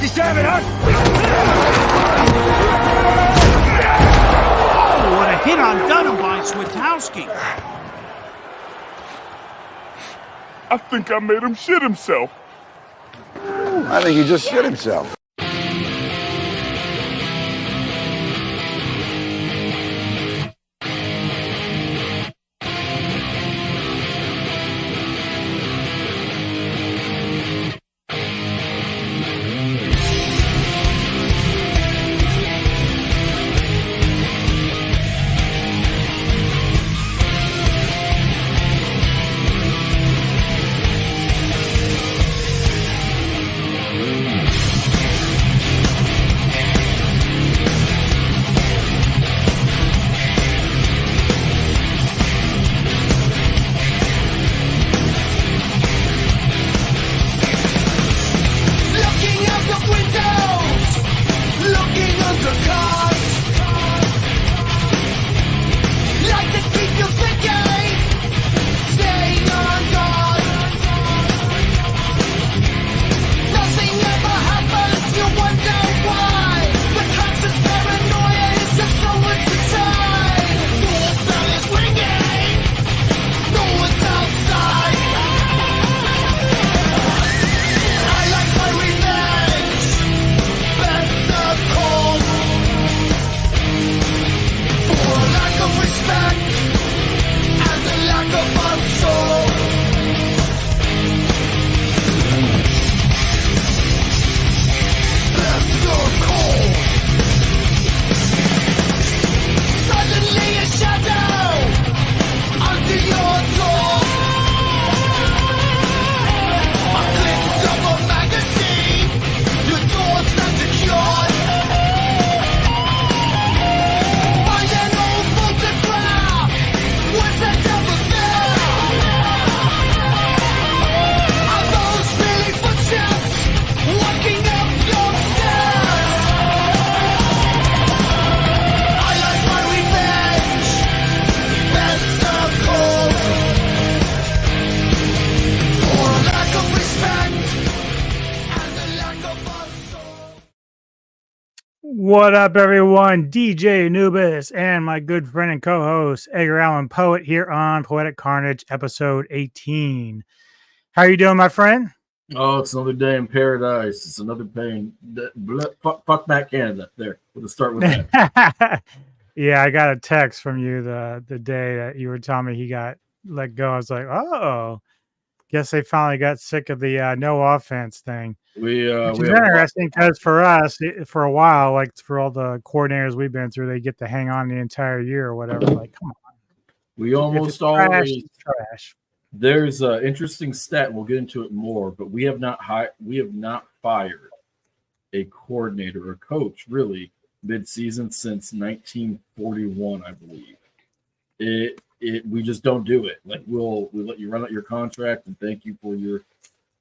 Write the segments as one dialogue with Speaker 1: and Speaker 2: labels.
Speaker 1: deserve it, huh?
Speaker 2: Oh, what a hit on Dunham by Switowski.
Speaker 3: I think I made him shit himself.
Speaker 1: I think he just shit himself.
Speaker 4: What up, everyone? DJ Anubis and my good friend and co-host Edgar Allan Poet here on Poetic Carnage, episode 18. How are you doing, my friend?
Speaker 5: Oh, it's another day in paradise. It's another pain. Fuck that Canada. There, we'll start with that.
Speaker 4: Yeah, I got a text from you the day that you were telling me he got let go. I was like, oh, guess they finally got sick of the no offense thing. Which is interesting because for us, for a while, like for all the coordinators we've been through, they get to hang on the entire year or whatever. Like, come on.
Speaker 5: We almost always
Speaker 4: trash.
Speaker 5: There's an interesting stat. We'll get into it more, but we have not fired a coordinator or coach really mid-season since 1941, I believe. We just don't do it. Like we'll let you run out your contract and thank you for your.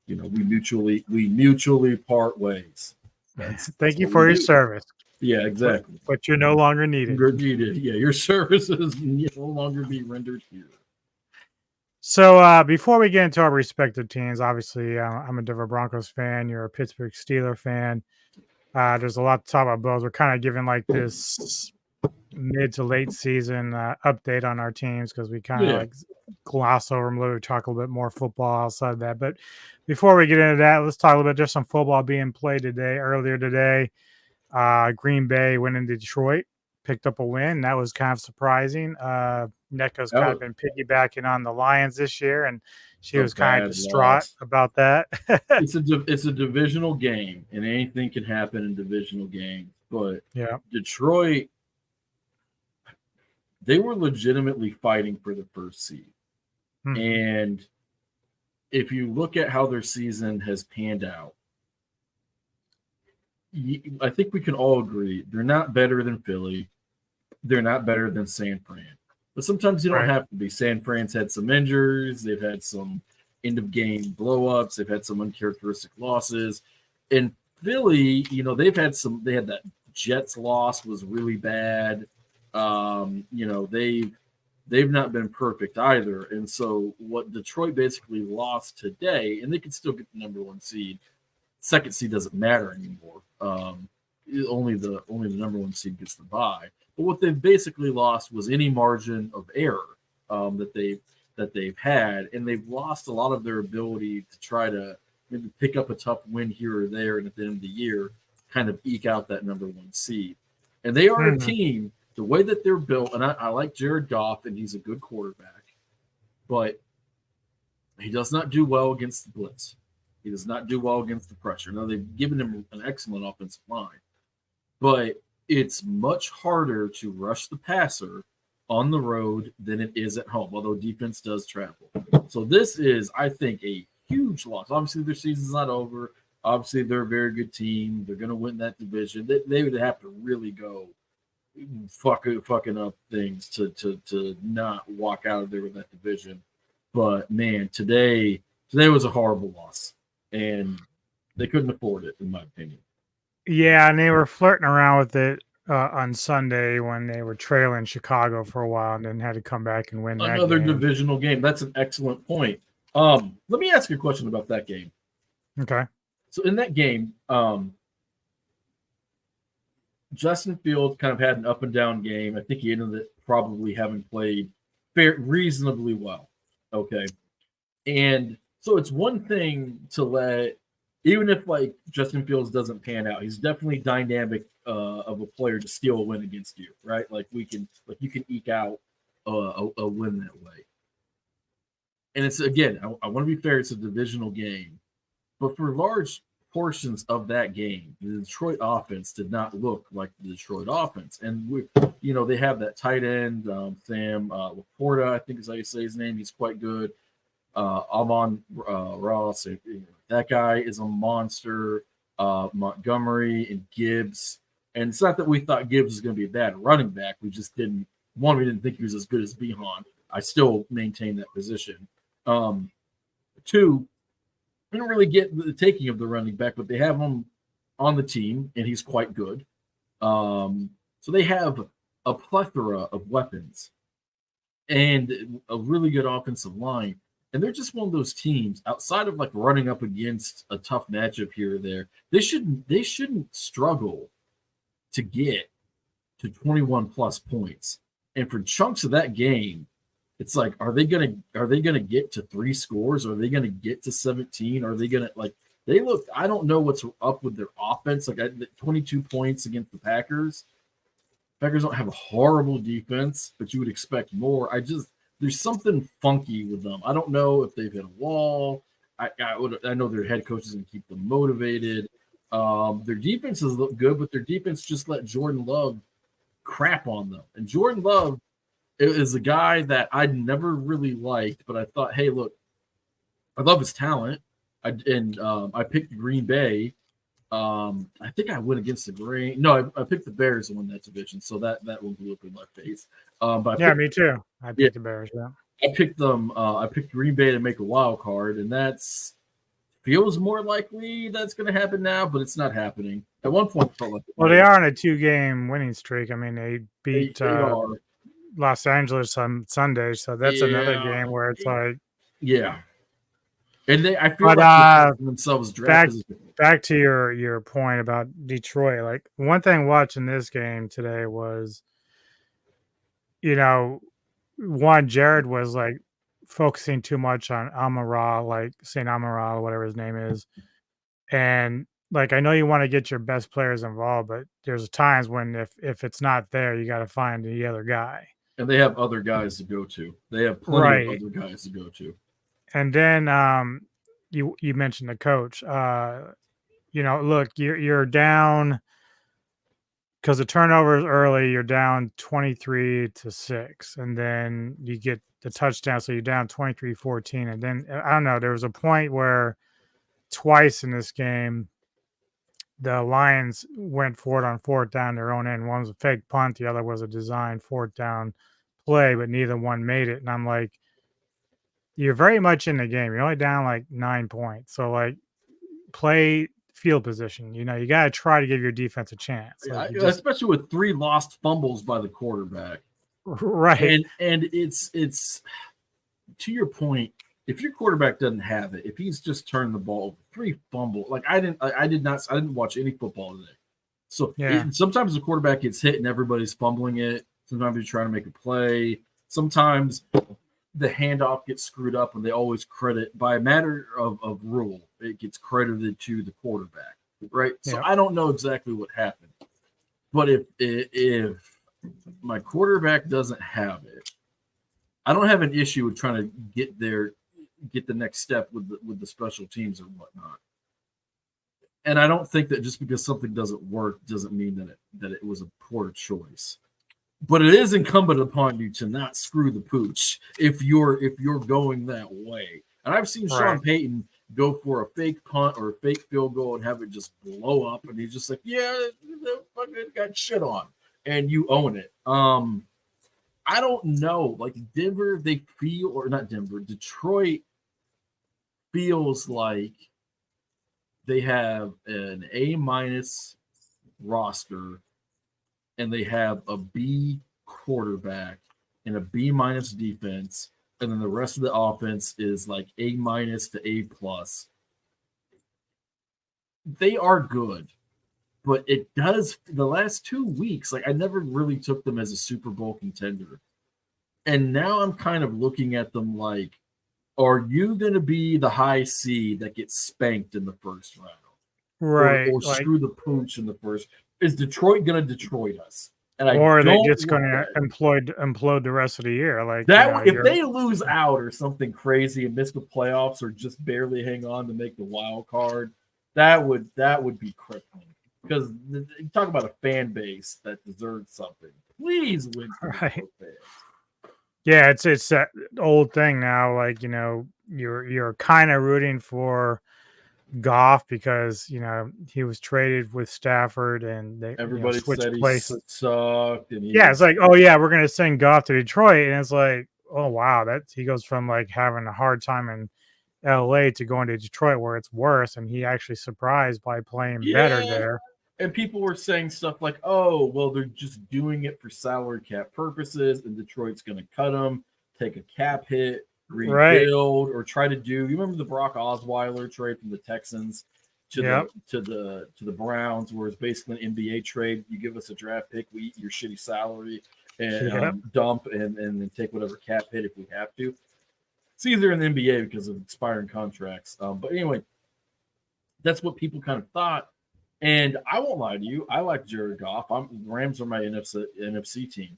Speaker 5: We mutually part ways.
Speaker 4: Thank you for your service.
Speaker 5: Yeah, exactly.
Speaker 4: But you're no longer needed.
Speaker 5: You're needed. Yeah, your services no longer be rendered here.
Speaker 4: So before we get into our respective teams, obviously I'm a Denver Broncos fan. You're a Pittsburgh Steelers fan. There's a lot to talk about both. We're kind of giving like this mid to late season update on our teams because we kind of like gloss over them a little, talk a little bit more football outside of that. But before we get into that, let's talk a little bit just some football being played earlier today. Green Bay went into Detroit, picked up a win. That was kind of surprising. NECA's kind of been piggybacking on the Lions this year, and she was kind of distraught about that.
Speaker 5: It's a divisional game, and anything can happen in divisional games. But Detroit, they were legitimately fighting for the first seed. And if you look at how their season has panned out, I think we can all agree they're not better than Philly. They're not better than San Fran. But sometimes you don't have to be. San Fran's had some injuries. They've had some end-of-game blow-ups. They've had some uncharacteristic losses. And Philly, they had that Jets loss was really bad. They've not been perfect either. And so what Detroit basically lost today, and they can still get the number one seed, second seed doesn't matter anymore. Only the number one seed gets the bye. But what they've basically lost was any margin of error that they've had, and they've lost a lot of their ability to try to maybe pick up a tough win here or there, and at the end of the year, kind of eke out that number one seed. And they are a team, the way that they're built, and I like Jared Goff, and he's a good quarterback, but he does not do well against the blitz. He does not do well against the pressure. Now, they've given him an excellent offensive line, but it's much harder to rush the passer on the road than it is at home, although defense does travel. So this is, I think, a huge loss. Obviously, their season's not over. Obviously, they're a very good team. They're going to win that division. They would have to really go fucking up things to not walk out of there with that division. But, man, today was a horrible loss, and they couldn't afford it, in my opinion.
Speaker 4: Yeah, and they were flirting around with it on Sunday when they were trailing Chicago for a while and then had to come back and win
Speaker 5: Another
Speaker 4: that game.
Speaker 5: divisional game. That's an excellent point. Let me ask you a question about that game.
Speaker 4: Okay.
Speaker 5: So in that game, Justin Fields kind of had an up and down game. I think he ended it probably having played reasonably well. Okay. And so it's one thing to let, even if like Justin Fields doesn't pan out, he's definitely dynamic of a player to steal a win against you, right? Like you can eke out a win that way. And it's, again, I want to be fair, it's a divisional game. But for large portions of that game, the Detroit offense did not look like the Detroit offense. And, they have that tight end, Sam Laporta, I think is how you say his name. He's quite good. Amon Ross, that guy is a monster. Montgomery and Gibbs. And it's not that we thought Gibbs was going to be a bad running back. We just didn't think he was as good as Behan. I still maintain that position. Two, we don't really get the taking of the running back, but they have him on the team, and he's quite good. So they have a plethora of weapons and a really good offensive line. And they're just one of those teams, outside of like running up against a tough matchup here or there, they shouldn't struggle to get to 21 plus points. And for chunks of that game, it's like, are they gonna get to 3 scores? Are they gonna get to 17? Are they gonna I don't know what's up with their offense. Like 22 points against the Packers. Packers don't have a horrible defense, but you would expect more. There's something funky with them. I don't know if they've hit a wall. I know their head coach is going to keep them motivated. Their defenses look good, but their defense just let Jordan Love crap on them. And Jordan Love is a guy that I'd never really liked, but I thought, hey, look, I love his talent. I picked Green Bay. I think I went against the grain. No, I picked the Bears to win that division, so that one blew up in my face.
Speaker 4: Me too. I picked the Bears. Yeah,
Speaker 5: I picked them. I picked Green Bay to make a wild card, and that's feels more likely that's going to happen now, but it's not happening. At one point, it felt like
Speaker 4: they are on a 2-game winning streak. I mean, they beat Los Angeles on Sunday, so that's another game where it's like,
Speaker 5: yeah. And I feel like themselves
Speaker 4: back to your point about Detroit. Like, one thing watching this game today was, one, Jared was like focusing too much on Amon-Ra, like St. Amon-Ra, whatever his name is. And like, I know you want to get your best players involved, but there's times when if it's not there, you got to find the other guy.
Speaker 5: And they have other guys to go to. They have plenty of other guys to go to.
Speaker 4: And then you mentioned the coach. Look, you're down because the turnover is early. You're down 23-6, and then you get the touchdown, so you're down 23-14. And then I don't know. There was a point where twice in this game, the Lions went for it on 4th down their own end. One was a fake punt, the other was a designed 4th down play, but neither one made it. And I'm like, you're very much in the game. You're only down like 9 points. So like, play field position. You got to try to give your defense a chance. Like
Speaker 5: especially with 3 lost fumbles by the quarterback.
Speaker 4: Right.
Speaker 5: And it's to your point, if your quarterback doesn't have it, if he's just turned the ball over, 3 fumble, like I didn't watch any football today. So sometimes the quarterback gets hit and everybody's fumbling it. Sometimes you're trying to make a play. Sometimes the handoff gets screwed up, and they always credit, by a matter of rule, it gets credited to the quarterback, right? So I don't know exactly what happened, but if my quarterback doesn't have it, I don't have an issue with trying to get the next step with the special teams or whatnot. And I don't think that just because something doesn't work doesn't mean that it was a poor choice. But it is incumbent upon you to not screw the pooch if you're going that way. And I've seen Sean Payton go for a fake punt or a fake field goal and have it just blow up, and he's just like, yeah, fucking got shit on, and you own it. I don't know. Like Denver, they feel, or not Denver, Detroit feels like they have an A- roster, and they have a B quarterback and a B- defense, and then the rest of the offense is like A- to A+. They are good, but it does the last 2 weeks, like I never really took them as a Super Bowl contender. And now I'm kind of looking at them like, are you going to be the high seed that gets spanked in the first round?
Speaker 4: Right.
Speaker 5: Or screw the pooch in the first? Is Detroit going to Detroit us? And
Speaker 4: or are they just going to implode the rest of the year? Like
Speaker 5: that, if they lose out or something crazy and miss the playoffs or just barely hang on to make the wild card, that would be crippling. Because you talk about a fan base that deserves something. Please win for the fans.
Speaker 4: Yeah, it's that old thing now. Like, you're kind of rooting for Goff because he was traded with Stafford, and they
Speaker 5: everybody
Speaker 4: switched
Speaker 5: said
Speaker 4: places.
Speaker 5: He sucked, and
Speaker 4: it's like, oh yeah, we're gonna send Goff to Detroit, and it's like, oh wow, he goes from like having a hard time in LA to going to Detroit where it's worse, and he actually surprised by playing better there.
Speaker 5: And people were saying stuff like, oh, well, they're just doing it for salary cap purposes, and Detroit's going to cut them, take a cap hit, rebuild, or try to do. You remember the Brock Osweiler trade from the Texans to the Browns, where it's basically an NBA trade. You give us a draft pick, we eat your shitty salary, and dump, and then take whatever cap hit if we have to. It's easier in the NBA because of expiring contracts. But anyway, that's what people kind of thought. And I won't lie to you, I like Jared Goff. Rams are my NFC team.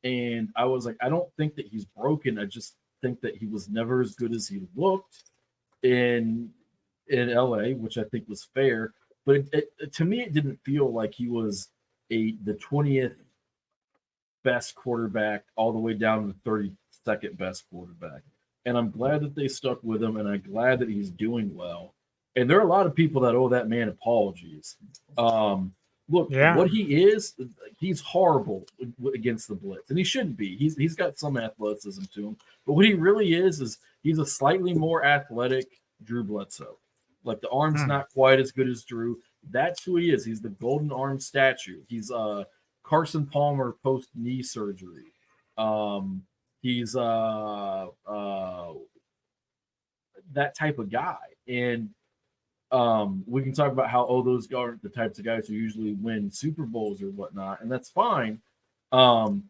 Speaker 5: And I was like, I don't think that he's broken. I just think that he was never as good as he looked in LA, which I think was fair. But to me, it didn't feel like he was the 20th best quarterback all the way down to the 32nd best quarterback. And I'm glad that they stuck with him, and I'm glad that he's doing well. And there are a lot of people that owe that man apologies. Look, what he is, he's horrible against the blitz, and he shouldn't be. He's got some athleticism to him, but what he really is he's a slightly more athletic Drew Bledsoe. Like the arm's not quite as good as Drew. That's who he is. He's the golden arm statue. He's Carson Palmer post knee surgery. He's that type of guy, and we can talk about how those aren't the types of guys who usually win Super Bowls or whatnot, and that's fine. And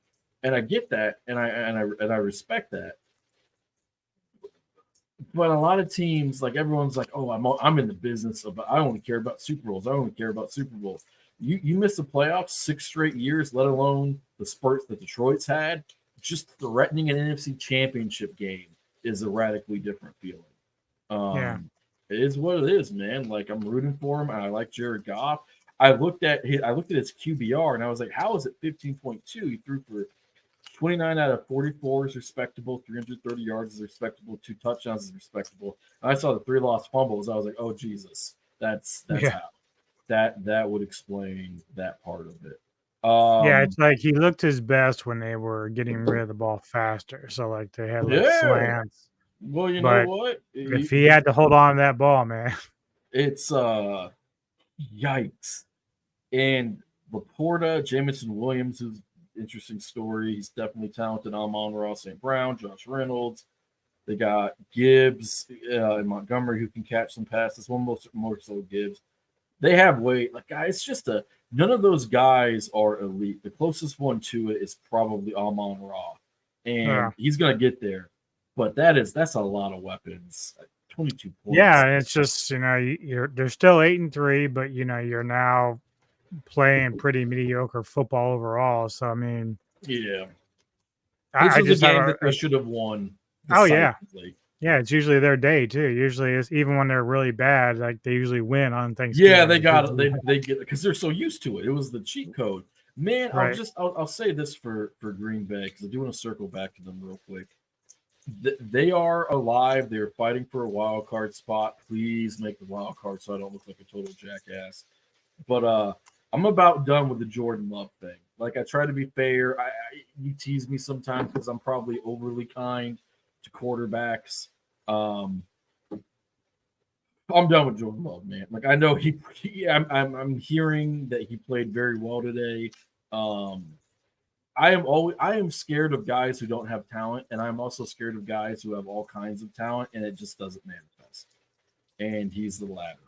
Speaker 5: I get that, and I respect that. But a lot of teams, like everyone's like, oh, I'm in the business of, I only care about Super Bowls. I only care about Super Bowls. You miss the playoffs 6 straight years, let alone the spurts that Detroit's had. Just threatening an NFC Championship game is a radically different feeling. It is what it is, man. Like, I'm rooting for him, and I like Jared Goff. I looked at his QBR, and I was like, how is it 15.2? He threw for 29 out of 44 is respectable, 330 yards is respectable, 2 touchdowns is respectable. And I saw the 3 lost fumbles. I was like, oh Jesus, that's how. That would explain that part of it.
Speaker 4: It's like he looked his best when they were getting rid of the ball faster. So like they had slants.
Speaker 5: Well, you know what?
Speaker 4: If he had to hold on to that ball, man,
Speaker 5: it's yikes. And Laporta, Jamison Williams is interesting story. He's definitely talented. Amon-Ra St. Brown, Josh Reynolds. They got Gibbs and Montgomery who can catch some passes. One more so Gibbs. They have weight. Like, guys, none of those guys are elite. The closest one to it is probably Amon Ra, and he's gonna get there. But that's a lot of weapons. 22 points.
Speaker 4: Yeah, it's just they're still 8-3, but you're now playing pretty mediocre football overall. So I mean,
Speaker 5: yeah,
Speaker 4: I
Speaker 5: this was
Speaker 4: just
Speaker 5: a game
Speaker 4: have
Speaker 5: that they should have won.
Speaker 4: Oh yeah,
Speaker 5: decisively.
Speaker 4: yeah. It's usually their day too. Usually, it's even when they're really bad, like they usually win on Thanksgiving.
Speaker 5: Yeah, they got it. They get it because they're so used to it. It was the cheat code. Man,
Speaker 4: Right.
Speaker 5: I'll say this for Green Bay because I do want to circle back to them real quick. They are alive. They're fighting for a wild card spot. Please make the wild card so I don't look like a total jackass. But I'm about done with the Jordan Love thing. Like, I try to be fair. You tease me sometimes because I'm probably overly kind to quarterbacks. I'm done with Jordan Love, man. Like, I know I'm hearing that he played very well today. I am scared of guys who don't have talent, and I'm also scared of guys who have all kinds of talent, and it just doesn't manifest. And he's the latter.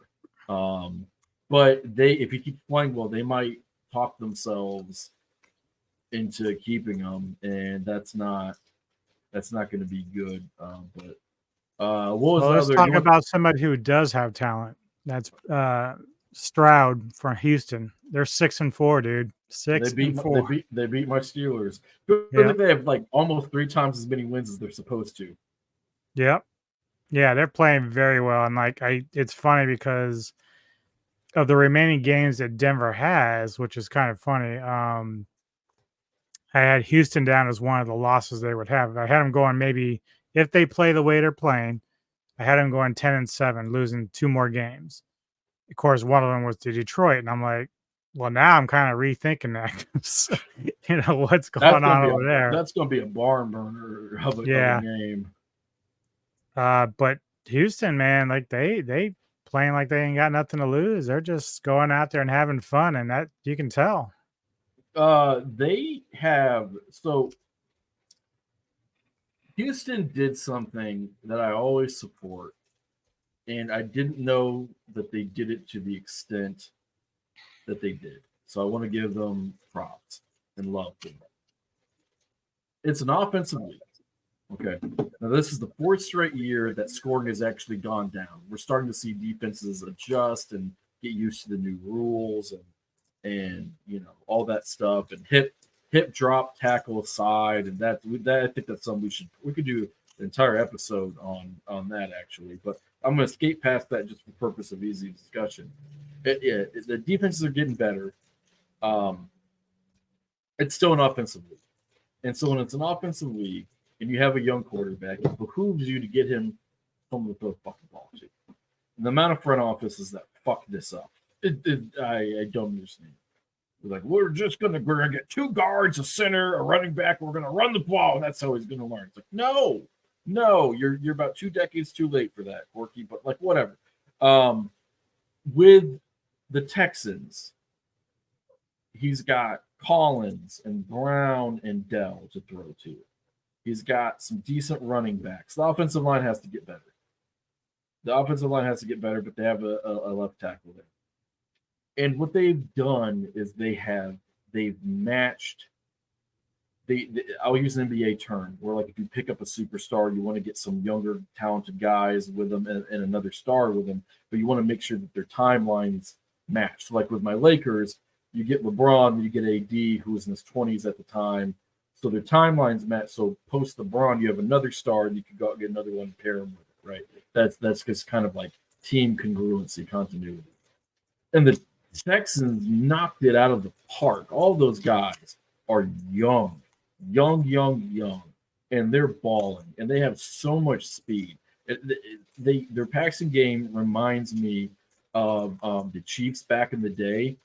Speaker 5: But if he keeps playing well, they might talk themselves into keeping him, and that's not going to be good.
Speaker 4: Let's talk about somebody who does have talent. That's Stroud from Houston. They're 6-4, dude. 6-4.
Speaker 5: They beat my Steelers. I think they have like almost 3 times as many wins as they're supposed to.
Speaker 4: Yep. Yeah, they're playing very well, and it's funny because of the remaining games that Denver has, which is kind of funny. I had Houston down as one of the losses they would have. I had them going maybe if they play the way they're playing. I had them going 10-7, losing 2 more games. Of course, one of them was to Detroit, and I'm like, well, now I'm kind of rethinking that. What's going on over there?
Speaker 5: That's going to be a barn burner of a game.
Speaker 4: But Houston, man, like they playing like they ain't got nothing to lose. They're just going out there and having fun, and that you can tell.
Speaker 5: They have Houston did something that I always support, and I didn't know that they did it to the extent that they did. So I want to give them props and love to them. It's an offensive league. Okay. Now, this is the 4th straight year that scoring has actually gone down. We're starting to see defenses adjust and get used to the new rules and all that stuff, and hip drop tackle aside, and that I think that's something we could do an entire episode on that actually. But I'm going to skate past that just for purpose of easy discussion. The defenses are getting better. It's still an offensive league, and so when it's an offensive league and you have a young quarterback, it behooves you to get him someone to throw the fucking ball to. And the amount of front offices that fuck this up, I don't understand. They're like, we're gonna get 2 guards, a center, a running back. We're gonna run the ball, and that's how he's gonna learn. It's like, no, you're about 2 decades too late for that, Corky. But like, whatever. With the Texans, he's got Collins and Brown and Dell to throw to. He's got some decent running backs. The offensive line has to get better. But they have a left tackle there. And what they've done is they've matched. I'll use an NBA term where, like, if you pick up a superstar, you want to get some younger, talented guys with them and another star with them, but you want to make sure that their timelines match. So, like with my Lakers, you get LeBron, you get AD, who was in his 20s at the time, so their timelines match. So post LeBron, you have another star, and you can go out and get another one and pair him with it, right? That's just kind of like team congruency, continuity. And the Texans knocked it out of the park. All those guys are young, and they're balling, and they have so much speed. Their passing game reminds me of the Chiefs back in the day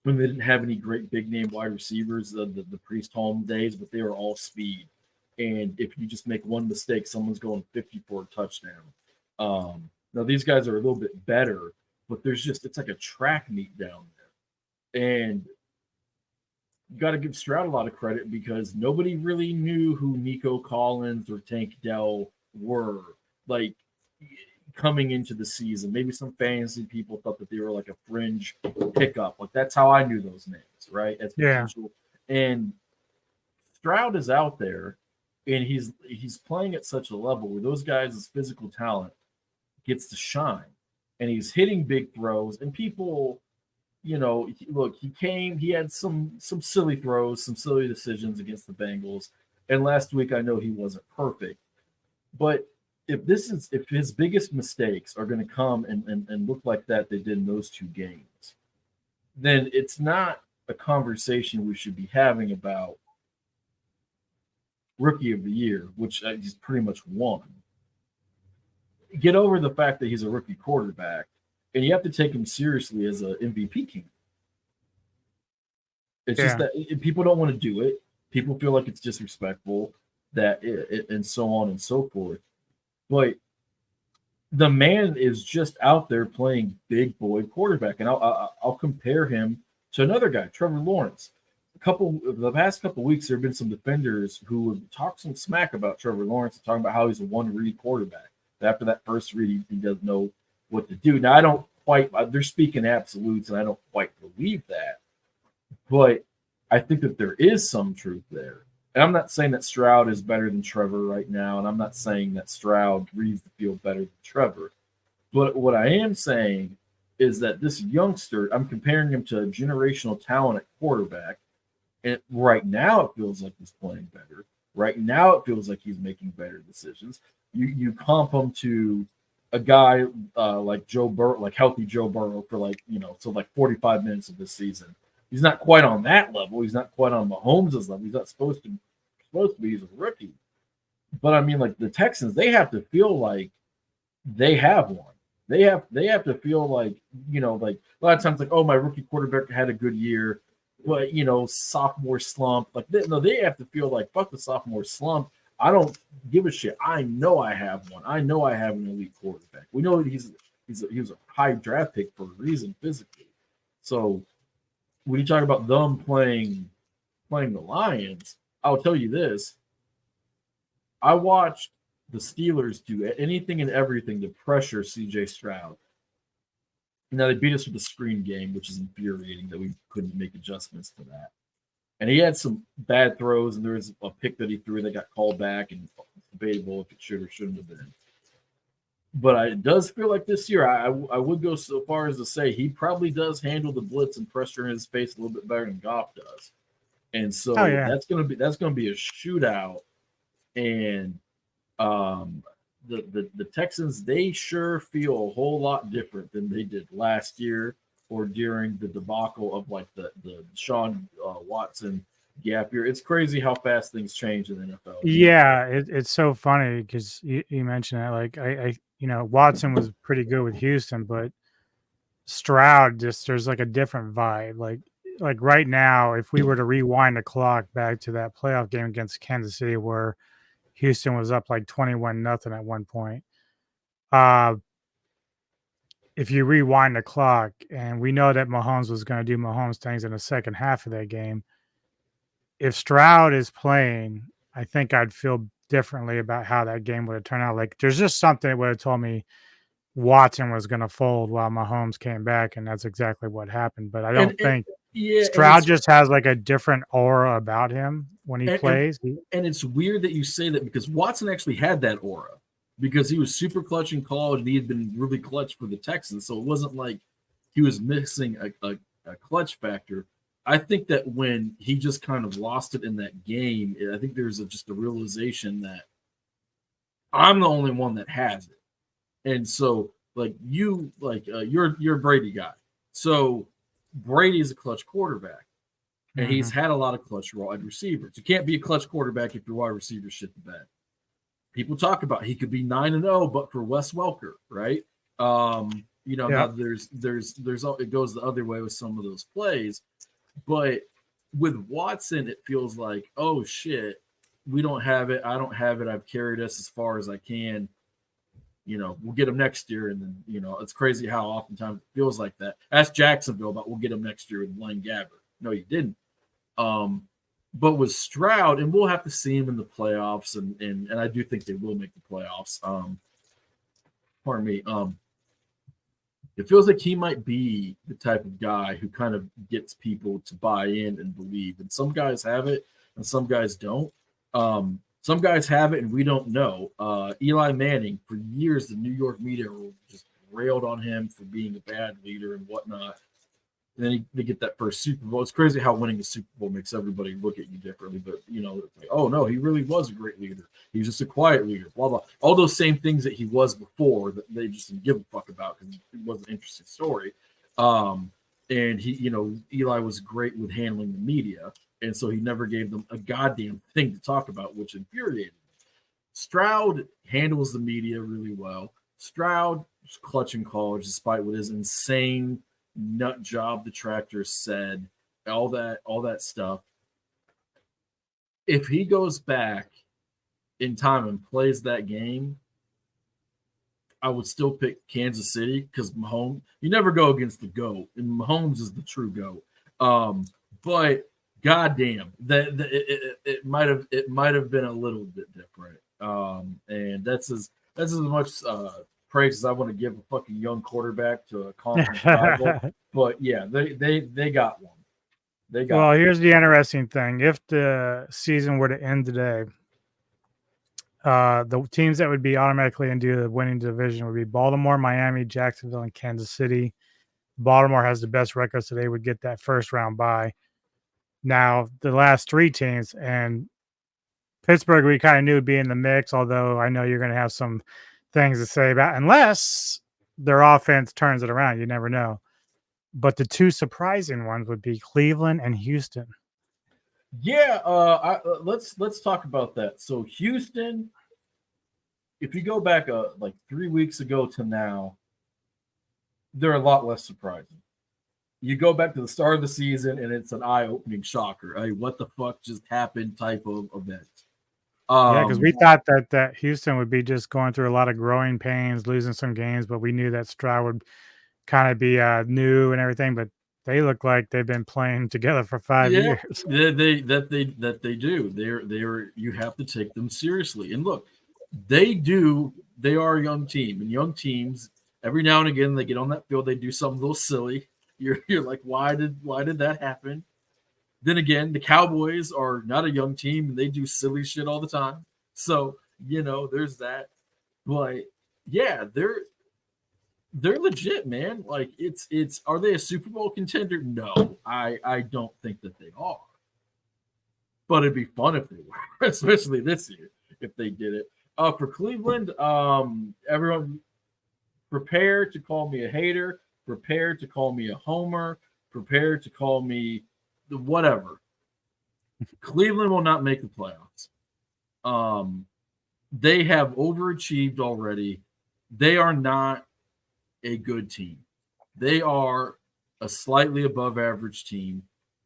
Speaker 5: when they didn't have any great big name wide receivers, the Priest Holm days, but they were all speed. And if you just make one mistake, someone's going 50 for a touchdown. Now these guys are a little bit better, but it's like a track meet down there. And you got to give Stroud a lot of credit because nobody really knew who Nico Collins or Tank Dell were like coming into the season. Maybe some fantasy people thought that they were like a fringe pickup. Like that's how I knew those names, right? As potential. And Stroud is out there, and he's playing at such a level where those guys' physical talent gets to shine, and he's hitting big throws. And people, look, he had some silly throws, some silly decisions against the Bengals. And last week, I know he wasn't perfect, but if his biggest mistakes are going to come and look like that they did in those two games, then it's not a conversation we should be having about Rookie of the Year, which he's pretty much won. Get over the fact that he's a rookie quarterback, and you have to take him seriously as an MVP king. It's just that people don't want to do it. People feel like it's disrespectful, and so on and so forth. But the man is just out there playing big boy quarterback, and I'll compare him to another guy, Trevor Lawrence. The past couple of weeks, there have been some defenders who would talk some smack about Trevor Lawrence, talking about how he's a one-read quarterback. After that first read, he doesn't know what to do. Now, I don't quite – they're speaking absolutes, and I don't quite believe that. But I think that there is some truth there. And I'm not saying that Stroud is better than Trevor right now, and I'm not saying that Stroud reads the field better than Trevor. But what I am saying is that this youngster, I'm comparing him to a generational talent at quarterback, and right now it feels like he's playing better. Right now it feels like he's making better decisions. You comp him to a guy like Joe Burrow, like healthy Joe Burrow for 45 minutes of this season. He's not quite on that level. He's not quite on Mahomes' level. He's not supposed to be. He's a rookie. But I mean, like the Texans, they have to feel like they have one. They have to feel like, like a lot of times, like, oh, my rookie quarterback had a good year, but sophomore slump. Like they have to feel like, fuck the sophomore slump. I don't give a shit. I know I have one. I know I have an elite quarterback. We know he was a high draft pick for a reason physically. So when you talk about them playing the Lions, I'll tell you this. I watched the Steelers do anything and everything to pressure CJ Stroud. Now they beat us with the screen game, which is infuriating that we couldn't make adjustments to that. And he had some bad throws, and there was a pick that he threw that got called back, and it's debatable if it should or shouldn't have been. But it does feel like this year, I would go so far as to say he probably does handle the blitz and pressure in his face a little bit better than Goff does. And so that's gonna be a shootout. And the Texans, they sure feel a whole lot different than they did last year or during the debacle of like the Sean Watson gap year. It's crazy how fast things change in the NFL.
Speaker 4: Yeah, it's so funny because you mentioned it. Like I Watson was pretty good with Houston, but Stroud there's like a different vibe. Like right now, if we were to rewind the clock back to that playoff game against Kansas City where Houston was up like 21-0 at one point. If you rewind the clock, and we know that Mahomes was going to do Mahomes things in the second half of that game, if Stroud is playing, I think I'd feel differently about how that game would have turned out. Like, there's just something that would have told me Watson was going to fold while Mahomes came back, and that's exactly what happened. But I don't think Stroud just has like a different aura about him when he plays.
Speaker 5: And it's weird that you say that because Watson actually had that aura because he was super clutch in college and he had been really clutch for the Texans. So it wasn't like he was missing a clutch factor. I think that when he just kind of lost it in that game, I think there's just a realization that I'm the only one that has it. And so you're a Brady guy. So Brady is a clutch quarterback. And he's had a lot of clutch wide receivers. You can't be a clutch quarterback if your wide receivers shit the bed. People talk about he could be 9-0, but for Wes Welker, right? Now there's it goes the other way with some of those plays. But with Watson, it feels like, oh shit, we don't have it. I don't have it. I've carried us as far as I can. We'll get him next year. And then, it's crazy how oftentimes it feels like that. Ask Jacksonville about we'll get him next year with Blaine Gabbert. No, you didn't. But with Stroud, and we'll have to see him in the playoffs, and I do think they will make the playoffs. Pardon me. It feels like he might be the type of guy who kind of gets people to buy in and believe. And some guys have it, and some guys don't. Some guys have it, and we don't know. Eli Manning, for years, the New York media just railed on him for being a bad leader and whatnot. And then they get that first Super Bowl. It's crazy how winning a Super Bowl makes everybody look at you differently. But, like, oh, no, he really was a great leader. He was just a quiet leader, blah, blah. All those same things that he was before that they just didn't give a fuck about because it was an interesting story. And he, Eli was great with handling the media. And so he never gave them a goddamn thing to talk about, which infuriated me. Stroud handles the media really well. Stroud was clutch in college, despite what his insane nut job detractors said, all that stuff. If he goes back in time and plays that game, I would still pick Kansas City because Mahomes, you never go against the GOAT, and Mahomes is the true GOAT. But goddamn, it might have been a little bit different. And that's as much praise as I want to give a fucking young quarterback to a conference rival. But yeah, they got one.
Speaker 4: Well, here's the interesting thing. If the season were to end today, the teams that would be automatically into the winning division would be Baltimore, Miami, Jacksonville, and Kansas City. Baltimore has the best record, so they would get that first round bye. Now, the last three teams, and Pittsburgh, we kind of knew would be in the mix, although I know you're going to have some things to say about, unless their offense turns it around. You never know. But the two surprising ones would be Cleveland and Houston.
Speaker 5: Yeah, let's talk about that. So Houston, if you go back like 3 weeks ago to now, they're a lot less surprising. You go back to the start of the season, and it's an eye-opening shocker. Hey, what the fuck just happened type of event.
Speaker 4: Because we thought that Houston would be just going through a lot of growing pains, losing some games, but we knew that Stroud would kind of be new and everything. But they look like they've been playing together for 5 years.
Speaker 5: They do. They're you have to take them seriously. And look, they are a young team, and young teams every now and again they get on that field, they do something a little silly. You're like, why did that happen? Then again, the Cowboys are not a young team, and they do silly shit all the time. So there's that. But yeah, they're legit, man. Like it's are they a Super Bowl contender? No, I don't think that they are. But it'd be fun if they were, especially this year if they did it. For Cleveland, everyone prepare to call me a hater, prepare to call me a homer, prepare to call me the whatever. Cleveland will not make the playoffs. They have overachieved already. They are not a good team. They are a slightly above average team.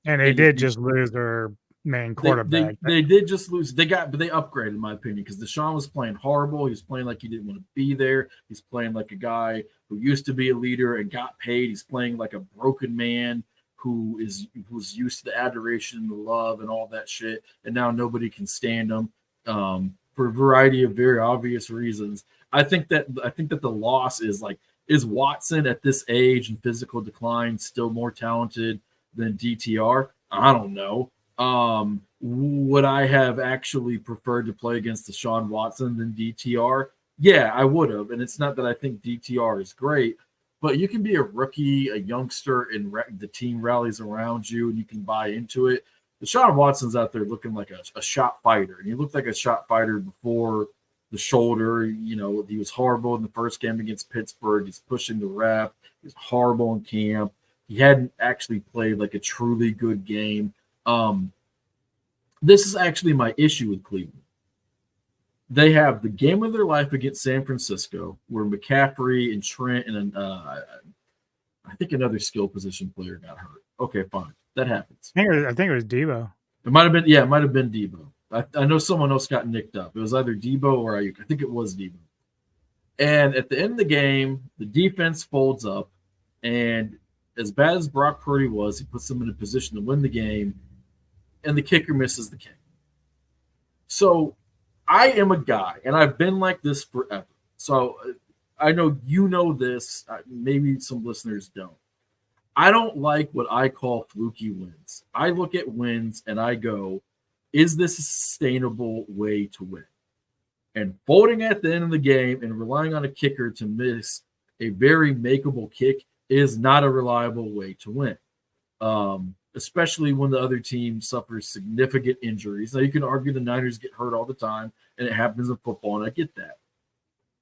Speaker 4: And they did just lose their main quarterback.
Speaker 5: They did just lose. But they upgraded, in my opinion, because Deshaun was playing horrible. He was playing like he didn't want to be there. He's playing like a guy who used to be a leader and got paid. He's playing like a broken man who was used to the adoration and the love and all that shit. And now nobody can stand him for a variety of very obvious reasons. I think that the loss is Watson at this age and physical decline still more talented than DTR? I don't know. Would I have actually preferred to play against Deshaun Watson than DTR? Yeah, I would have. And it's not that I think DTR is great, but you can be a rookie, a youngster, and the team rallies around you, and you can buy into it. Deshaun Watson's out there looking like a shot fighter, and he looked like a shot fighter before the shoulder. He was horrible in the first game against Pittsburgh. He's pushing the ref. He's horrible in camp. He hadn't actually played like a truly good game. This is actually my issue with Cleveland. They have the game of their life against San Francisco, where McCaffrey and Trent and I think another skill position player got hurt. Okay, fine, that happens.
Speaker 4: I think it was Debo.
Speaker 5: It might have been Debo. I know someone else got nicked up. It was either Debo or Ayuk. I think it was Debo. And at the end of the game, the defense folds up, and as bad as Brock Purdy was, he puts them in a position to win the game. and the kicker misses the kick. So I am a guy, and I've been like this forever. So I know you know this. Maybe some listeners don't. I don't like what I call fluky wins. I look at wins and I go, is this a sustainable way to win? And folding at the end of the game and relying on a kicker to miss a very makeable kick is not a reliable way to win, especially when the other team suffers significant injuries. Now, you can argue the Niners get hurt all the time, and it happens in football, and I get that.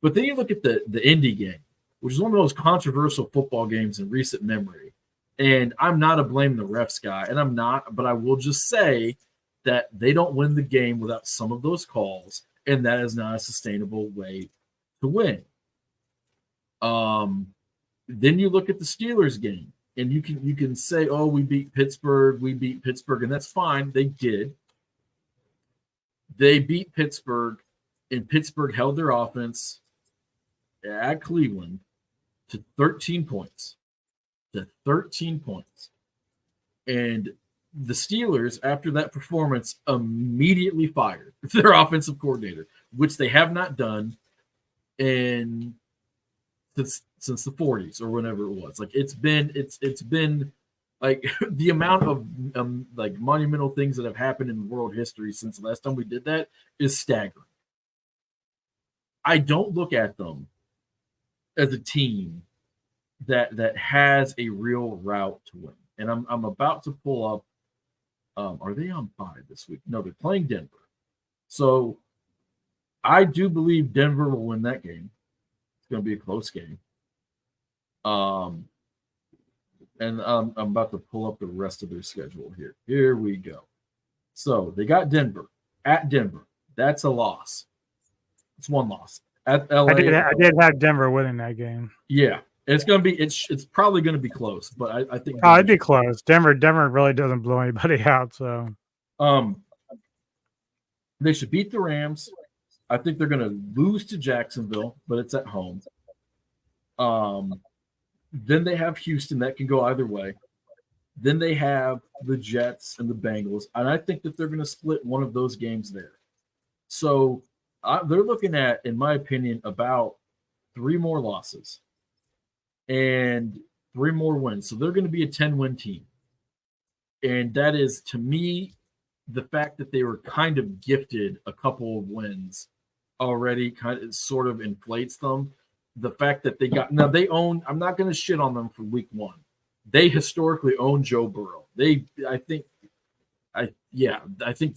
Speaker 5: But then you look at the Indy game, which is one of the most controversial football games in recent memory. And I'm not a blame the refs guy, and I'm not, but I will just say that they don't win the game without some of those calls, and that is not a sustainable way to win. Then you look at the Steelers game, and you can say, oh, we beat Pittsburgh, and that's fine. They did. They beat Pittsburgh, and Pittsburgh held their offense at Cleveland to 13 points. And the Steelers, after that performance, immediately fired their offensive coordinator, which they have not done since the 40s or whenever it was. Like it's been like the amount of like monumental things that have happened in world history since the last time we did that is staggering. I don't look at them as a team that has a real route to win. And I'm about to pull up. Are they on bye this week? No, they're playing Denver. So I do believe Denver will win that game. It's going to be a close game. And I'm about to pull up the rest of their schedule here. Here we go. So they got Denver at Denver. That's a loss. It's one loss at LA.
Speaker 4: I did have Denver winning that game.
Speaker 5: Yeah. It's going to be it's probably going to be close, but I think
Speaker 4: it'd be close. Denver really doesn't blow anybody out, so
Speaker 5: they should beat the Rams. I think they're going to lose to Jacksonville, but it's at home. Then they have Houston. That can go either way. Then they have the Jets and the Bengals, and I think that they're going to split one of those games there. So they're looking at, in my opinion, about 3 more losses and 3 more wins. So they're going to be a 10-win team. And that is, to me, the fact that they were kind of gifted a couple of wins already kind of sort of inflates them. The fact that they got – now they own – I'm not going to shit on them for week 1. They historically own Joe Burrow. I think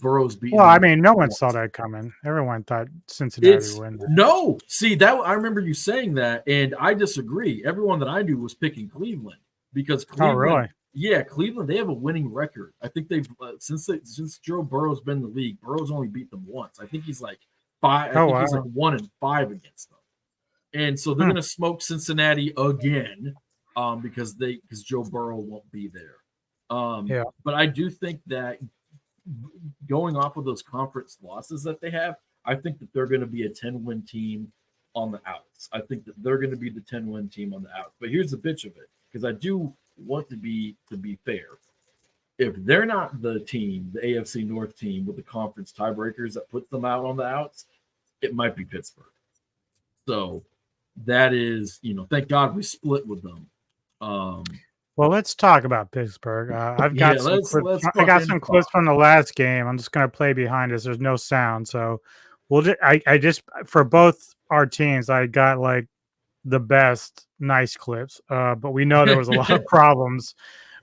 Speaker 5: Burrow's beaten.
Speaker 4: Well, I mean, no one saw that coming. Everyone thought Cincinnati would win.
Speaker 5: No, see that I remember you saying that, and I disagree. Everyone that I knew was picking Cleveland because Cleveland.
Speaker 4: Oh, really?
Speaker 5: Yeah, Cleveland. They have a winning record. I think they've since Joe Burrow's been in the league. Burrow's only beat them once. I think he's like 5. I think he's like 1-5 against them, and so they're going to smoke Cincinnati again. Because Joe Burrow won't be there. But I do think that going off of those conference losses that they have, I think that they're going to be a 10-win team on the outs. I think that they're going to be the 10-win team on the outs. But here's the bitch of it, because I do want to be fair. If they're not the team, the AFC North team with the conference tiebreakers that puts them out on the outs, it might be Pittsburgh. So that is, thank God we split with them.
Speaker 4: Well, let's talk about Pittsburgh. I've got some clips. I got some clips from the last game. I'm just going to play behind us. There's no sound, so I just for both our teams, I got like the best nice clips. But we know there was a lot of problems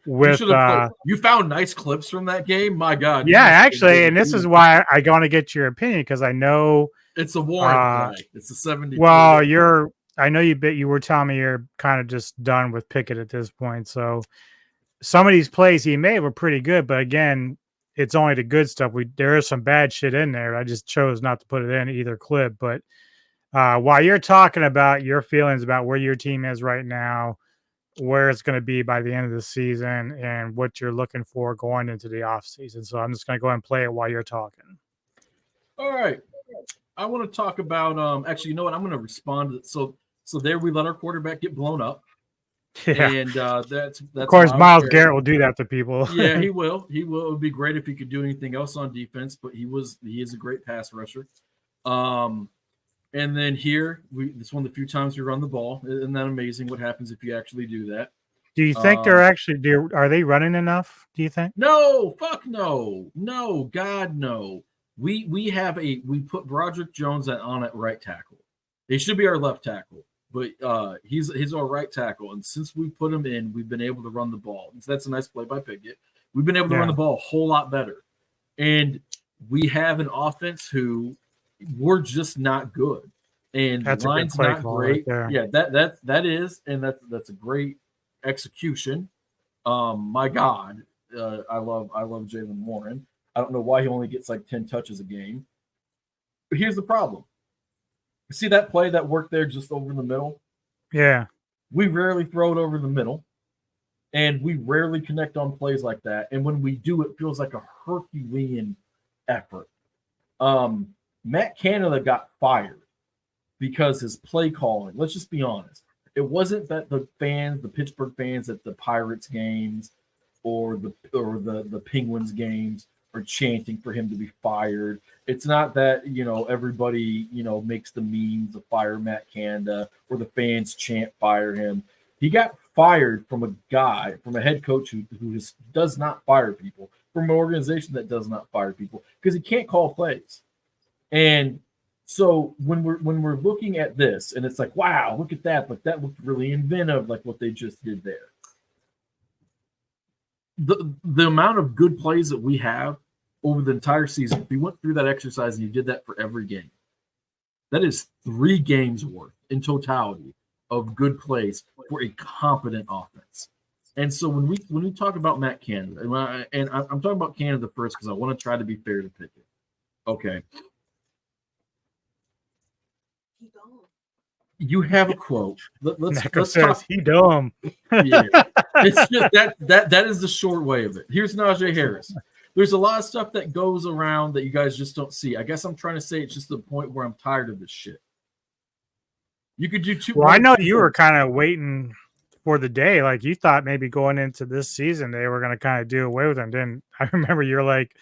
Speaker 4: with.
Speaker 5: You found nice clips from that game. My God.
Speaker 4: Yeah, actually, and this is why I want to get your opinion because I know
Speaker 5: it's a Warren play. It's a 70.
Speaker 4: Well, I know you were telling me you're kind of just done with Pickett at this point. So some of these plays he made were pretty good, but again, it's only the good stuff. There is some bad shit in there. I just chose not to put it in either clip. But while you're talking about your feelings about where your team is right now, where it's going to be by the end of the season, and what you're looking for going into the offseason. So I'm just going to go ahead and play it while you're talking.
Speaker 5: All right. I want to talk about actually, you know what? I'm going to respond to so there we let our quarterback get blown up.
Speaker 4: Yeah.
Speaker 5: And that's
Speaker 4: Of course,
Speaker 5: Myles
Speaker 4: Miles Garrett will do that to people.
Speaker 5: Yeah, he will. He will. It would be great if he could do anything else on defense, but he is a great pass rusher. And then here, this one of the few times we run the ball. Isn't that amazing? What happens if you actually do that?
Speaker 4: Do you think they're actually? Are they running enough? Do you think?
Speaker 5: No, fuck no, no, God no. We put Broderick Jones on at right tackle. He should be our left tackle, but he's our right tackle. And since we put him in, we've been able to run the ball. So that's a nice play by Pickett. We've been able to run the ball a whole lot better, and we have an offense who we're just not good, and
Speaker 4: That's
Speaker 5: the line's not great.
Speaker 4: Right,
Speaker 5: yeah, that is, and that's a great execution. My God, I love Jalen Warren. I don't know why he only gets like 10 touches a game. But here's the problem. You see that play that worked there just over the middle?
Speaker 4: Yeah.
Speaker 5: We rarely throw it over the middle, and we rarely connect on plays like that. And when we do, it feels like a Herculean effort. Matt Canada got fired because his play calling, let's just be honest, it wasn't that the Pittsburgh fans at the Pirates games or the Penguins games are chanting for him to be fired. It's not that, everybody, makes the memes of fire Matt Canada or the fans chant fire him. He got fired from a head coach who does not fire people, from an organization that does not fire people because he can't call plays. And so when we're looking at this and it's like, wow, look at that, but that looked really inventive, like what they just did there. The amount of good plays that we have over the entire season, if you went through that exercise and you did that for every game, that is 3 games worth in totality of good plays for a competent offense. And so when we talk about Matt Canada, and I'm talking about Canada first because I want to try to be fair to Pickett. Okay. You have a quote. Let's talk.
Speaker 4: He dumb.
Speaker 5: Yeah, it's just that is the short way of it. Here's Najee Harris. There's a lot of stuff that goes around that you guys just don't see. I guess I'm trying to say it's just the point where I'm tired of this shit. You could do 2.
Speaker 4: Well, I know you were kind of waiting for the day. Like you thought maybe going into this season they were going to kind of do away with him. Then I remember you're like,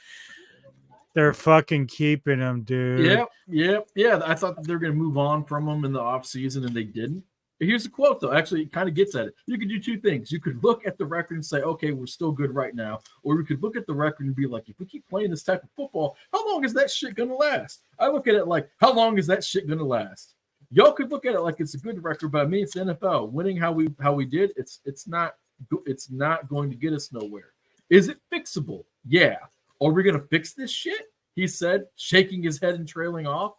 Speaker 4: they're fucking keeping him, dude.
Speaker 5: Yeah. I thought that they were going to move on from him in the offseason, and they didn't. Here's a quote, though. Actually, it kind of gets at it. You could do 2 things. You could look at the record and say, okay, we're still good right now. Or we could look at the record and be like, if we keep playing this type of football, how long is that shit going to last? I look at it like, how long is that shit going to last? Y'all could look at it like it's a good record, but I mean, it's the NFL. Winning how we did, it's not going to get us nowhere. Is it fixable? Yeah. Are we going to fix this shit? He said, shaking his head and trailing off.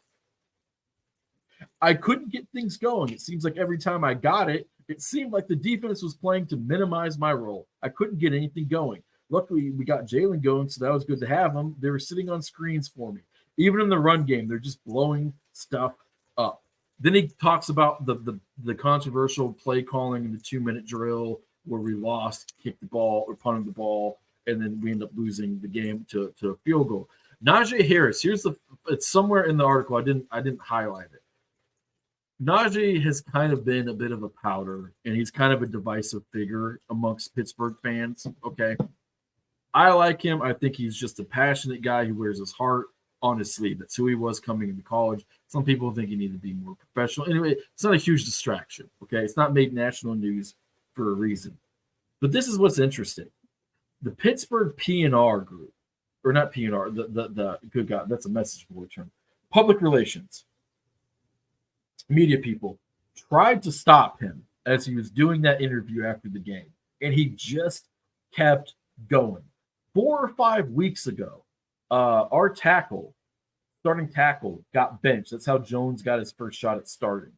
Speaker 5: I couldn't get things going. It seems like every time I got it, it seemed like the defense was playing to minimize my role. I couldn't get anything going. Luckily, we got Jalen going, so that was good to have them. They were sitting on screens for me. Even in the run game, they're just blowing stuff up. Then he talks about the controversial play calling in the 2-minute drill where we lost, kicked the ball, or punted the ball, and then we end up losing the game to a field goal. Najee Harris, it's somewhere in the article. I didn't highlight it. Najee has kind of been a bit of a powder, and he's kind of a divisive figure amongst Pittsburgh fans. Okay. I like him. I think he's just a passionate guy who wears his heart on his sleeve. That's who he was coming into college. Some people think he needed to be more professional. Anyway, it's not a huge distraction. Okay. It's not made national news for a reason. But this is what's interesting. The Pittsburgh P&R group, or not P&R, the good God, that's a message board term. Public relations, media people tried to stop him as he was doing that interview after the game, and he just kept going. 4 or 5 weeks ago, our starting tackle, got benched. That's how Jones got his first shot at starting,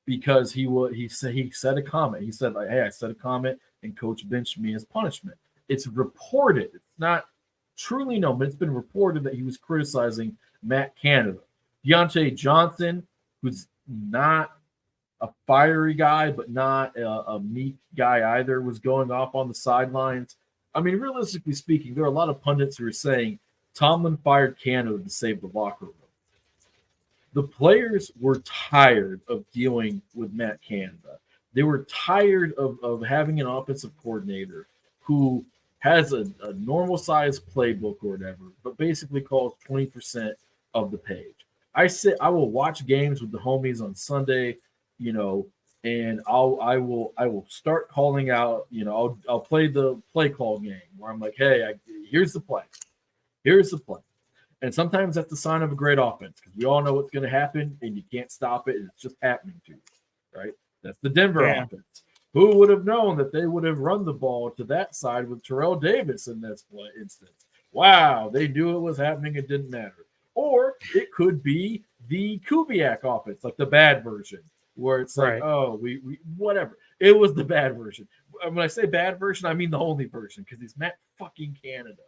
Speaker 5: because he said a comment. He said, like, "Hey, I said a comment, and coach benched me as punishment." It's reported. It's not truly known, but it's been reported that he was criticizing Matt Canada. Deontay Johnson, who's not a fiery guy, but not a meek guy either, was going off on the sidelines. I mean, realistically speaking, there are a lot of pundits who are saying Tomlin fired Canada to save the locker room. The players were tired of dealing with Matt Canada. They were tired of having an offensive coordinator who has a normal size playbook or whatever, but basically calls 20% of the page. I will watch games with the homies on Sunday, and I will start calling out, I'll play the play call game where I'm like, hey, here's the play. Here's the play. And sometimes that's the sign of a great offense because we all know what's going to happen and you can't stop it. And it's just happening to you, right? That's the Denver offense. Who would have known that they would have run the ball to that side with Terrell Davis in this instance? Wow, they knew it was happening. It didn't matter. Or it could be the Kubiak offense, like the bad version, where it's like, oh, we whatever. It was the bad version. When I say bad version, I mean the only version because he's Matt fucking Canada.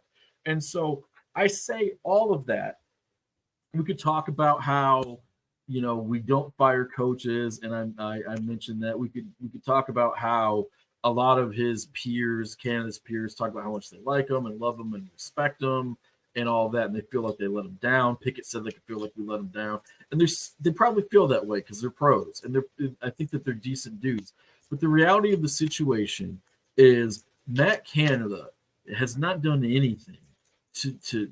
Speaker 5: And so I say all of that. We could talk about how we don't fire coaches, and I mentioned that we could talk about how a lot of his peers, Canada's peers, talk about how much they like him and love him and respect him and all that, and they feel like they let him down. Pickett said they could feel like we let him down, and they probably feel that way because they're pros, and I think that they're decent dudes. But the reality of the situation is Matt Canada has not done anything to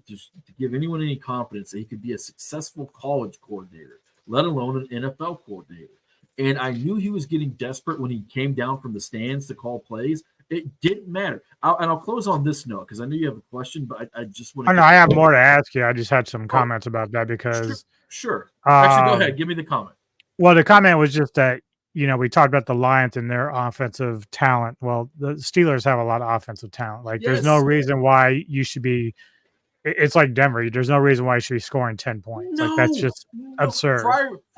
Speaker 5: give anyone any confidence that he could be a successful college coordinator, let alone an NFL coordinator. And I knew he was getting desperate when he came down from the stands to call plays. It didn't matter. I'll close on this note because I know you have a question, but I just want to.
Speaker 4: I have more to ask you. I just had some comments about that because.
Speaker 5: Sure. Actually, go ahead. Give me the comment.
Speaker 4: Well, the comment was just that, we talked about the Lions and their offensive talent. Well, the Steelers have a lot of offensive talent. Like, there's no reason why you should be. It's like Denver. There's no reason why you should be scoring 10 points. Like, that's just absurd.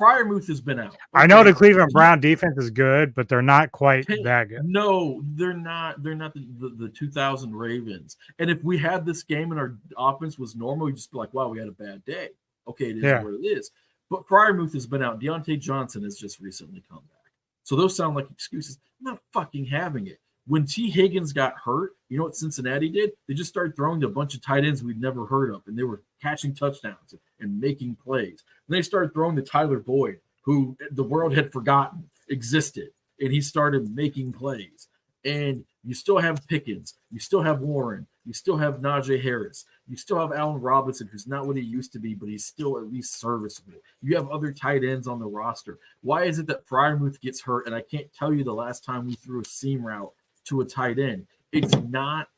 Speaker 5: Freiermuth has been out. Okay.
Speaker 4: I know the Cleveland Brown defense is good, but they're not quite that good.
Speaker 5: No, they're not. They're not the 2000 Ravens. And if we had this game and our offense was normal, we'd just be like, wow, we had a bad day. Okay, it is what it is. But Freiermuth has been out. Deontay Johnson has just recently come back. So those sound like excuses. I'm not fucking having it. When T. Higgins got hurt, you know what Cincinnati did? They just started throwing to a bunch of tight ends we'd never heard of, and they were catching touchdowns and making plays. And they started throwing to Tyler Boyd, who the world had forgotten existed, and he started making plays. And you still have Pickens. You still have Warren. You still have Najee Harris. You still have Allen Robinson, who's not what he used to be, but he's still at least serviceable. You have other tight ends on the roster. Why is it that Freiermuth gets hurt, and I can't tell you the last time we threw a seam route to a tight end? It's not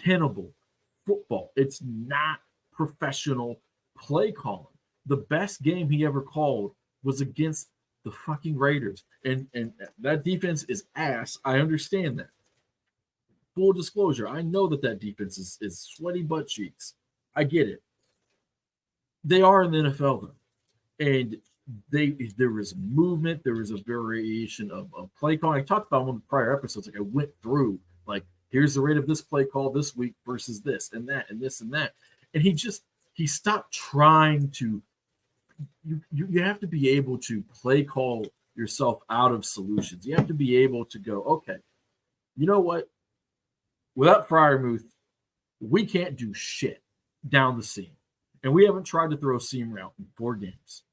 Speaker 5: tenable football. It's not professional play calling. The best game he ever called was against the fucking Raiders. And that defense is ass. I understand that. Full disclosure, I know that defense is sweaty butt cheeks. I get it. They are in the NFL, though. And there was movement. There was a variation of play calling. I talked about one of the prior episodes. Like, I went through, like, here's the rate of this play call this week versus this and that and this and that. And he stopped trying to. You have to be able to play call yourself out of solutions. You have to be able to go, okay, you know what? Without Freiermuth, we can't do shit down the seam. And we haven't tried to throw a seam route in 4 games.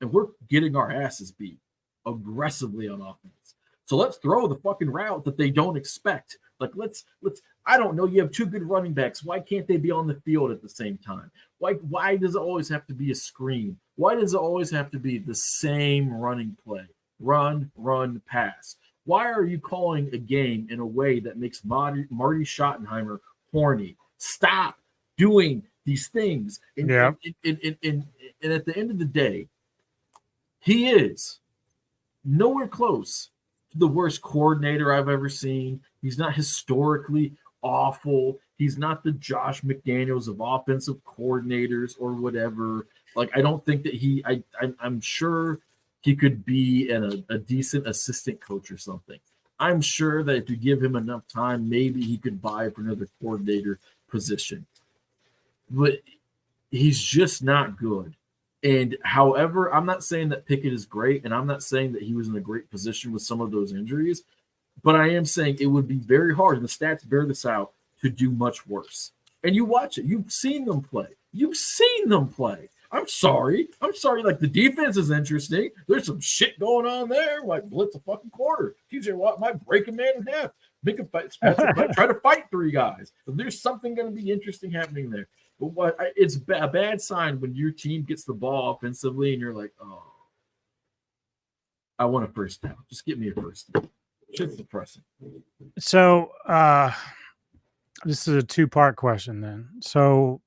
Speaker 5: And we're getting our asses beat aggressively on offense. So let's throw the fucking route that they don't expect. Like, let's I don't know, you have 2 good running backs. Why can't they be on the field at the same time? Why does it always have to be a screen? Why does it always have to be the same running play? Run, pass. Why are you calling a game in a way that makes Marty Schottenheimer horny? Stop doing these things. And at the end of the day, he is nowhere close to the worst coordinator I've ever seen. He's not historically awful. He's not the Josh McDaniels of offensive coordinators or whatever. Like, I don't think that I'm sure he could be a decent assistant coach or something. I'm sure that if you give him enough time, maybe he could vie for another coordinator position. But he's just not good. And however, I'm not saying that Pickett is great, and I'm not saying that he was in a great position with some of those injuries, but I am saying it would be very hard, and the stats bear this out, to do much worse. And you watch it. You've seen them play. I'm sorry. Like, the defense is interesting. There's some shit going on there. Like, blitz a fucking quarter. TJ Watt might break a man in half. Make a fight. Try to fight 3 guys. There's something going to be interesting happening there. But it's a bad sign when your team gets the ball offensively and you're like, oh, I want a first down. Just get me a first down. Shit's depressing.
Speaker 4: So this is a 2-part question then. So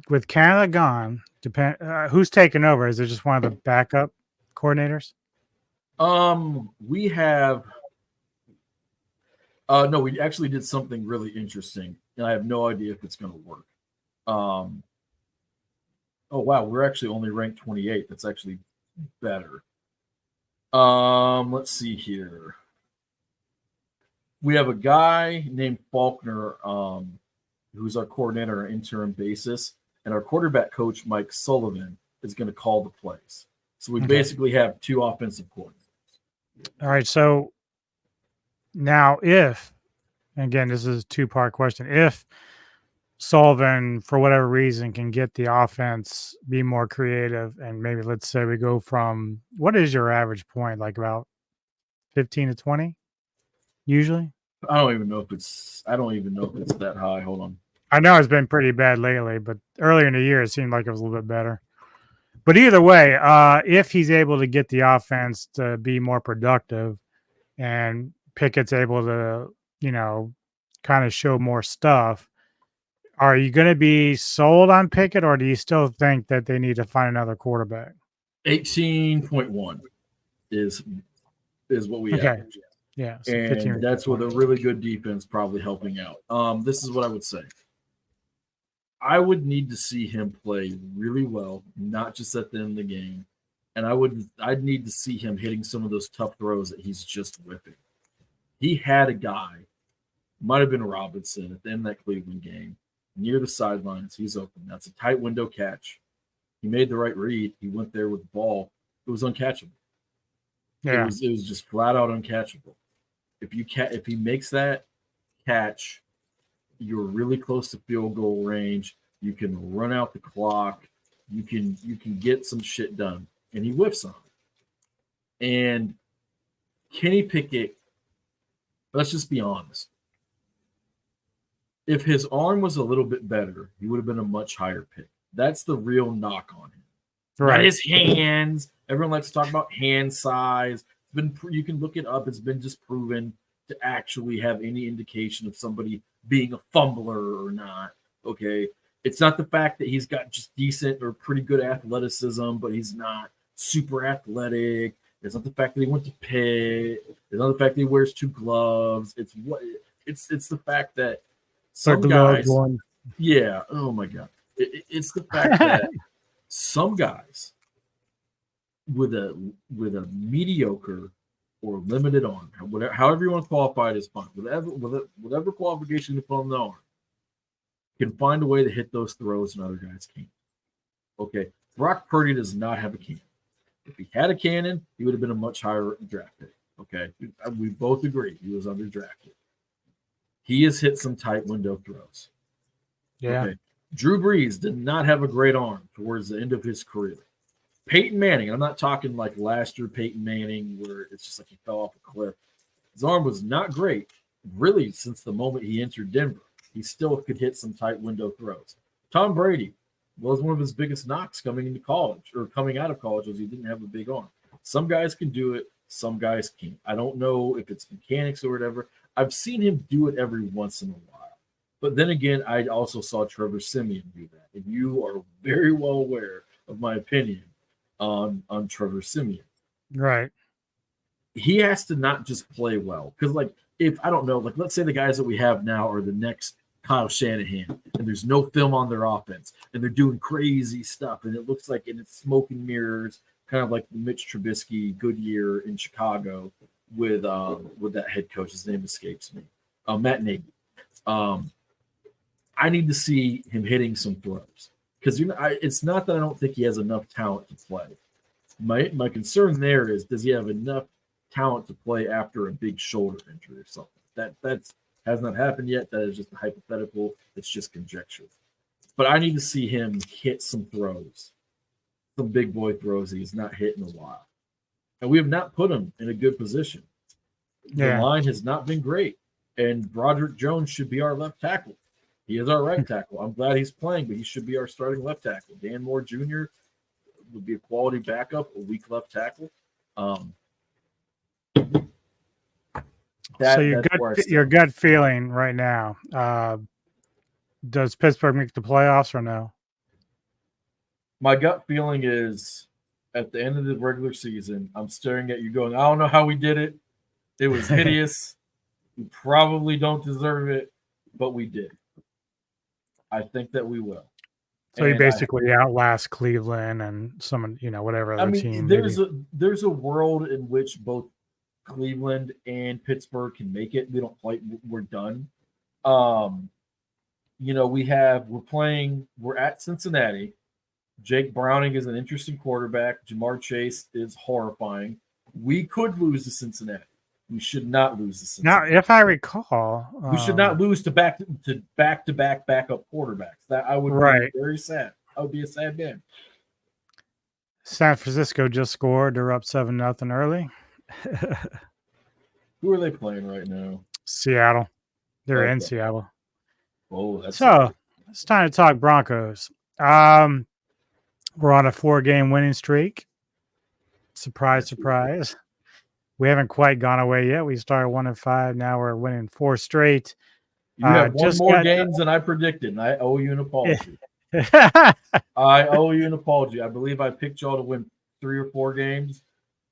Speaker 4: with Canada gone, who's taking over? Is it just one of the backup coordinators?
Speaker 5: We have no, we actually did something really interesting, and I have no idea if it's going to work. Oh wow, we're actually only ranked 28. That's actually better. Let's see here. We have a guy named Faulkner, who's our coordinator on an interim basis, and our quarterback coach, Mike Sullivan, is going to call the plays. So we basically have 2 offensive coordinators.
Speaker 4: All right. So now if, again, this is a 2-part question, if Sullivan, for whatever reason, can get the offense, be more creative, and maybe let's say we go from, what is your average point? Like about 15 to 20 usually?
Speaker 5: I don't even know if it's that high. Hold on.
Speaker 4: I know it's been pretty bad lately, but earlier in the year, it seemed like it was a little bit better. But either way, if he's able to get the offense to be more productive and Pickett's able to, kind of show more stuff, are you going to be sold on Pickett, or do you still think that they need to find another quarterback?
Speaker 5: 18.1 is what we have.
Speaker 4: Yeah. So
Speaker 5: and that's with a really good defense probably helping out. This is what I would say. I would need to see him play really well, not just at the end of the game. And I'd need to see him hitting some of those tough throws that he's just whipping. He had a guy, might have been Robinson at the end of that Cleveland game, near the sidelines. He's open. That's a tight window catch. He made the right read. He went there with the ball. It was uncatchable.
Speaker 4: Yeah.
Speaker 5: It was just flat out uncatchable. If he makes that catch, you're really close to field goal range. You can run out the clock. You can get some shit done. And he whiffs on it. And Kenny Pickett, let's just be honest. If his arm was a little bit better, he would have been a much higher pick. That's the real knock on him.
Speaker 4: Right.
Speaker 5: Not his hands. Everyone likes to talk about hand size. You can look it up. It's been just proven to actually have any indication of somebody being a fumbler or not. Okay. It's not the fact that he's got just decent or pretty good athleticism, but he's not super athletic. It's not the fact that he went to Pitt. It's not the fact that he wears 2 gloves. It's the fact that some guys. Yeah. Oh my God. It's the fact that some guys with a mediocre or limited arm, however you want to qualify it is fine. Whatever qualification you put on the arm, can find a way to hit those throws and other guys can't. Okay, Brock Purdy does not have a cannon. If he had a cannon, he would have been a much higher draft pick. Okay, we both agree he was underdrafted. He has hit some tight window throws.
Speaker 4: Yeah.
Speaker 5: Okay. Drew Brees did not have a great arm towards the end of his career. Peyton Manning, I'm not talking like last year Peyton Manning where it's just like he fell off a cliff. His arm was not great, really, since the moment he entered Denver. He still could hit some tight window throws. Tom Brady was one of his biggest knocks coming into college or coming out of college was he didn't have a big arm. Some guys can do it, some guys can't. I don't know if it's mechanics or whatever. I've seen him do it every once in a while. But then again, I also saw Trevor Siemian do that. And you are very well aware of my opinion on Trevor Siemian.
Speaker 4: Right.
Speaker 5: He has to not just play well. Because, like, if, I don't know, like, let's say the guys that we have now are the next Kyle Shanahan, and there's no film on their offense, and they're doing crazy stuff, and it looks like, and it's smoke and mirrors, kind of like the Mitch Trubisky good year in Chicago with that head coach. His name escapes me. Matt Nagy. I need to see him hitting some throws because it's not that I don't think he has enough talent to play. My concern there is, does he have enough talent to play after a big shoulder injury or something? That has not happened yet. That is just a hypothetical. It's just conjecture. but I need to see him hit some throws, some big boy throws he's not hit in a while. And we have not put him in a good position. The line has not been great. And Broderick Jones should be our left tackle. He is our right tackle. I'm glad he's playing, but he should be our starting left tackle. Dan Moore Jr. would be a quality backup, a weak left tackle.
Speaker 4: So your gut feeling right now, does Pittsburgh make the playoffs or no?
Speaker 5: My gut feeling is at the end of the regular season, I'm staring at you going, I don't know how we did it. It was hideous. We probably don't deserve it, but we did. I think that we will.
Speaker 4: So you basically outlast Cleveland and some, whatever other team.
Speaker 5: There's a world in which both Cleveland and Pittsburgh can make it. We don't quite. We're done. We're at Cincinnati. Jake Browning is an interesting quarterback. Jamar Chase is horrifying. We could lose to Cincinnati. We should not lose to Cincinnati.
Speaker 4: Now, if I recall,
Speaker 5: we should not lose to back-to-back backup quarterbacks. That I would be very sad. I would be a sad man.
Speaker 4: San Francisco just scored. They're up 7-0 early.
Speaker 5: Who are they playing right now?
Speaker 4: Seattle. They're in Seattle.
Speaker 5: Oh, that's
Speaker 4: so it's time to talk Broncos. We're on a 4-game winning streak. Surprise, surprise. We haven't quite gone away yet. We started 1-5. Now we're winning 4 straight.
Speaker 5: You have one more games than I predicted, and I owe you an apology. I owe you an apology. I believe I picked y'all to win 3 or 4 games.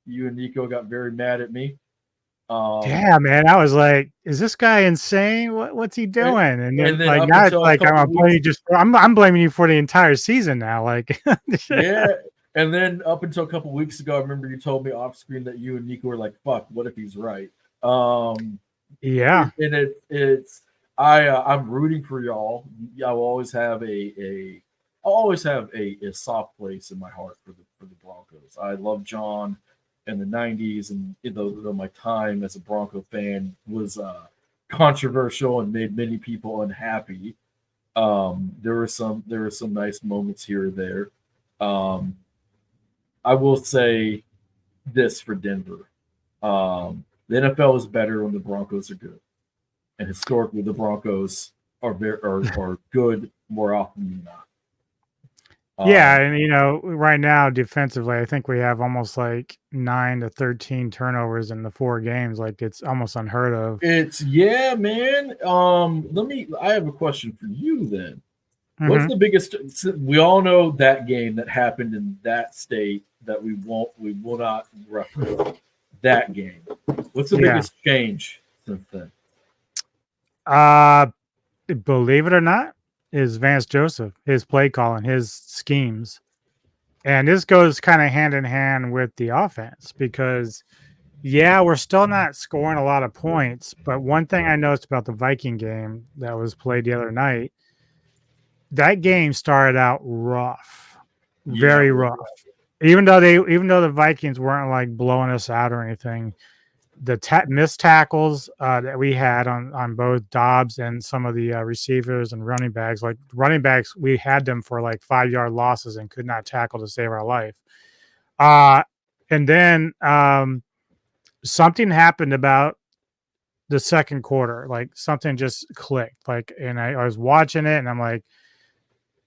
Speaker 5: You and Nico got very mad at me.
Speaker 4: Yeah, man. I was like, "Is this guy insane? What's he doing?" And then like now, it's like I'm blaming you for the entire season now. Like,
Speaker 5: yeah. And then up until a couple weeks ago, I remember you told me off screen that you and Nico were like, "Fuck, what if he's right?"
Speaker 4: Yeah.
Speaker 5: And I'm rooting for y'all. I will always have a soft place in my heart for the Broncos. I love John in the 90s, and though my time as a Bronco fan was controversial and made many people unhappy, there were some nice moments here or there. I will say this for Denver. The NFL is better when the Broncos are good. And historically, the Broncos are good more often than not.
Speaker 4: Yeah, and right now defensively, I think we have almost like 9 to 13 turnovers in the 4 games. Like it's almost unheard of.
Speaker 5: Man. I have a question for you then. Mm-hmm. What's the biggest? We all know that game that happened in that state that we will not reference that game. What's the biggest change since then?
Speaker 4: Believe it or not, is Vance Joseph, his play calling, his schemes. And this goes kind of hand in hand with the offense because, we're still not scoring a lot of points. But one thing I noticed about the Viking game that was played the other night, that game started out rough, very rough. Even though the Vikings weren't like blowing us out or anything, the missed tackles that we had on both Dobbs and some of the receivers and running backs, we had them for like 5-yard losses and could not tackle to save our life. And then something happened about the second quarter, like something just clicked. Like, and I was watching it, and I'm like,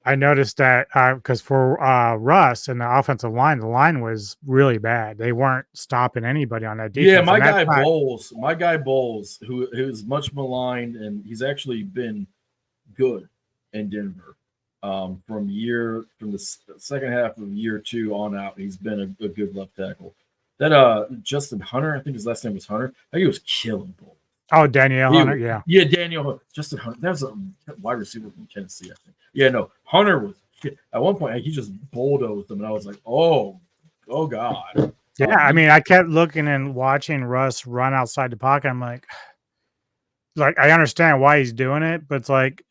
Speaker 4: I noticed that because for Russ and the offensive line, the line was really bad. They weren't stopping anybody on that defense.
Speaker 5: Yeah, my guy Bowles, who is much maligned, and he's actually been good in Denver from the second half of year 2 on out. He's been a good left tackle. That Justin Hunter, I think his last name was Hunter. I think he was killing Bowles.
Speaker 4: Oh, Danielle Hunter, yeah.
Speaker 5: Yeah, Danielle Hunter. Justin Hunter. That was a wide receiver from Tennessee, I think. Yeah, no, Hunter was at one point he just bulldozed them, and I was like, oh God.
Speaker 4: Yeah, I mean, I kept looking and watching Russ run outside the pocket. I'm like I understand why he's doing it, but it's like,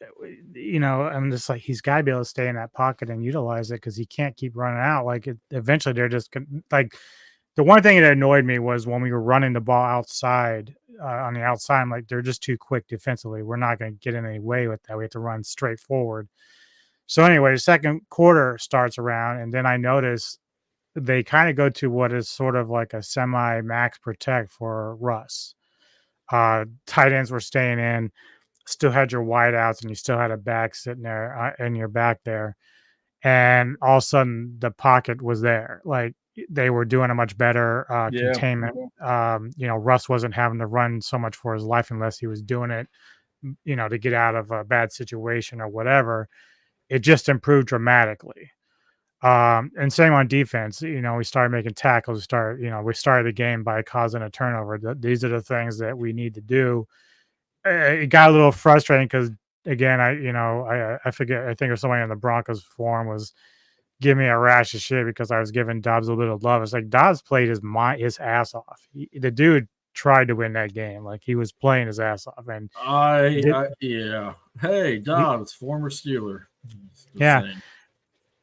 Speaker 4: I'm just like, he's got to be able to stay in that pocket and utilize it because he can't keep running out. Like eventually they're just like, the one thing that annoyed me was when we were running the ball outside on the outside, I'm like, they're just too quick defensively. We're not going to get in any way with that. We have to run straight forward. So anyway, the second quarter starts around, and then I notice they kind of go to what is sort of like a semi max protect for Russ. Tight ends were staying in, still had your wideouts, and you still had a back sitting there in your back there. And all of a sudden, the pocket was there. Like they were doing a much better containment. Russ wasn't having to run so much for his life unless he was doing it, to get out of a bad situation or whatever. It just improved dramatically. And same on defense. We started making tackles. We started the game by causing a turnover. These are the things that we need to do. It got a little frustrating because, again, I forget. I think it was somebody on the Broncos forum was giving me a rash of shit because I was giving Dobbs a little love. It's like Dobbs played his ass off. The dude tried to win that game. Like he was playing his ass off. And
Speaker 5: yeah. Hey, Dobbs, former Steeler.
Speaker 4: Yeah.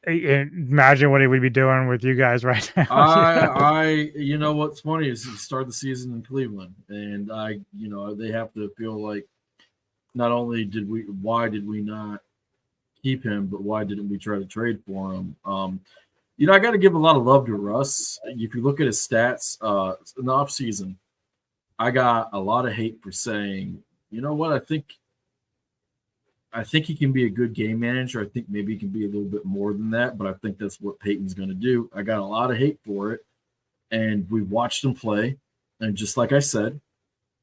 Speaker 4: Imagine what he would be doing with you guys right
Speaker 5: now. You know what's funny is he started the season in Cleveland, and they have to feel like not only why did we not keep him, but why didn't we try to trade for him? I got to give a lot of love to Russ. If you look at his stats in the offseason, I got a lot of hate for saying, you know what, I think he can be a good game manager. I think maybe he can be a little bit more than that, but I think that's what Peyton's going to do. I got a lot of hate for it, and we watched him play, and just like I said,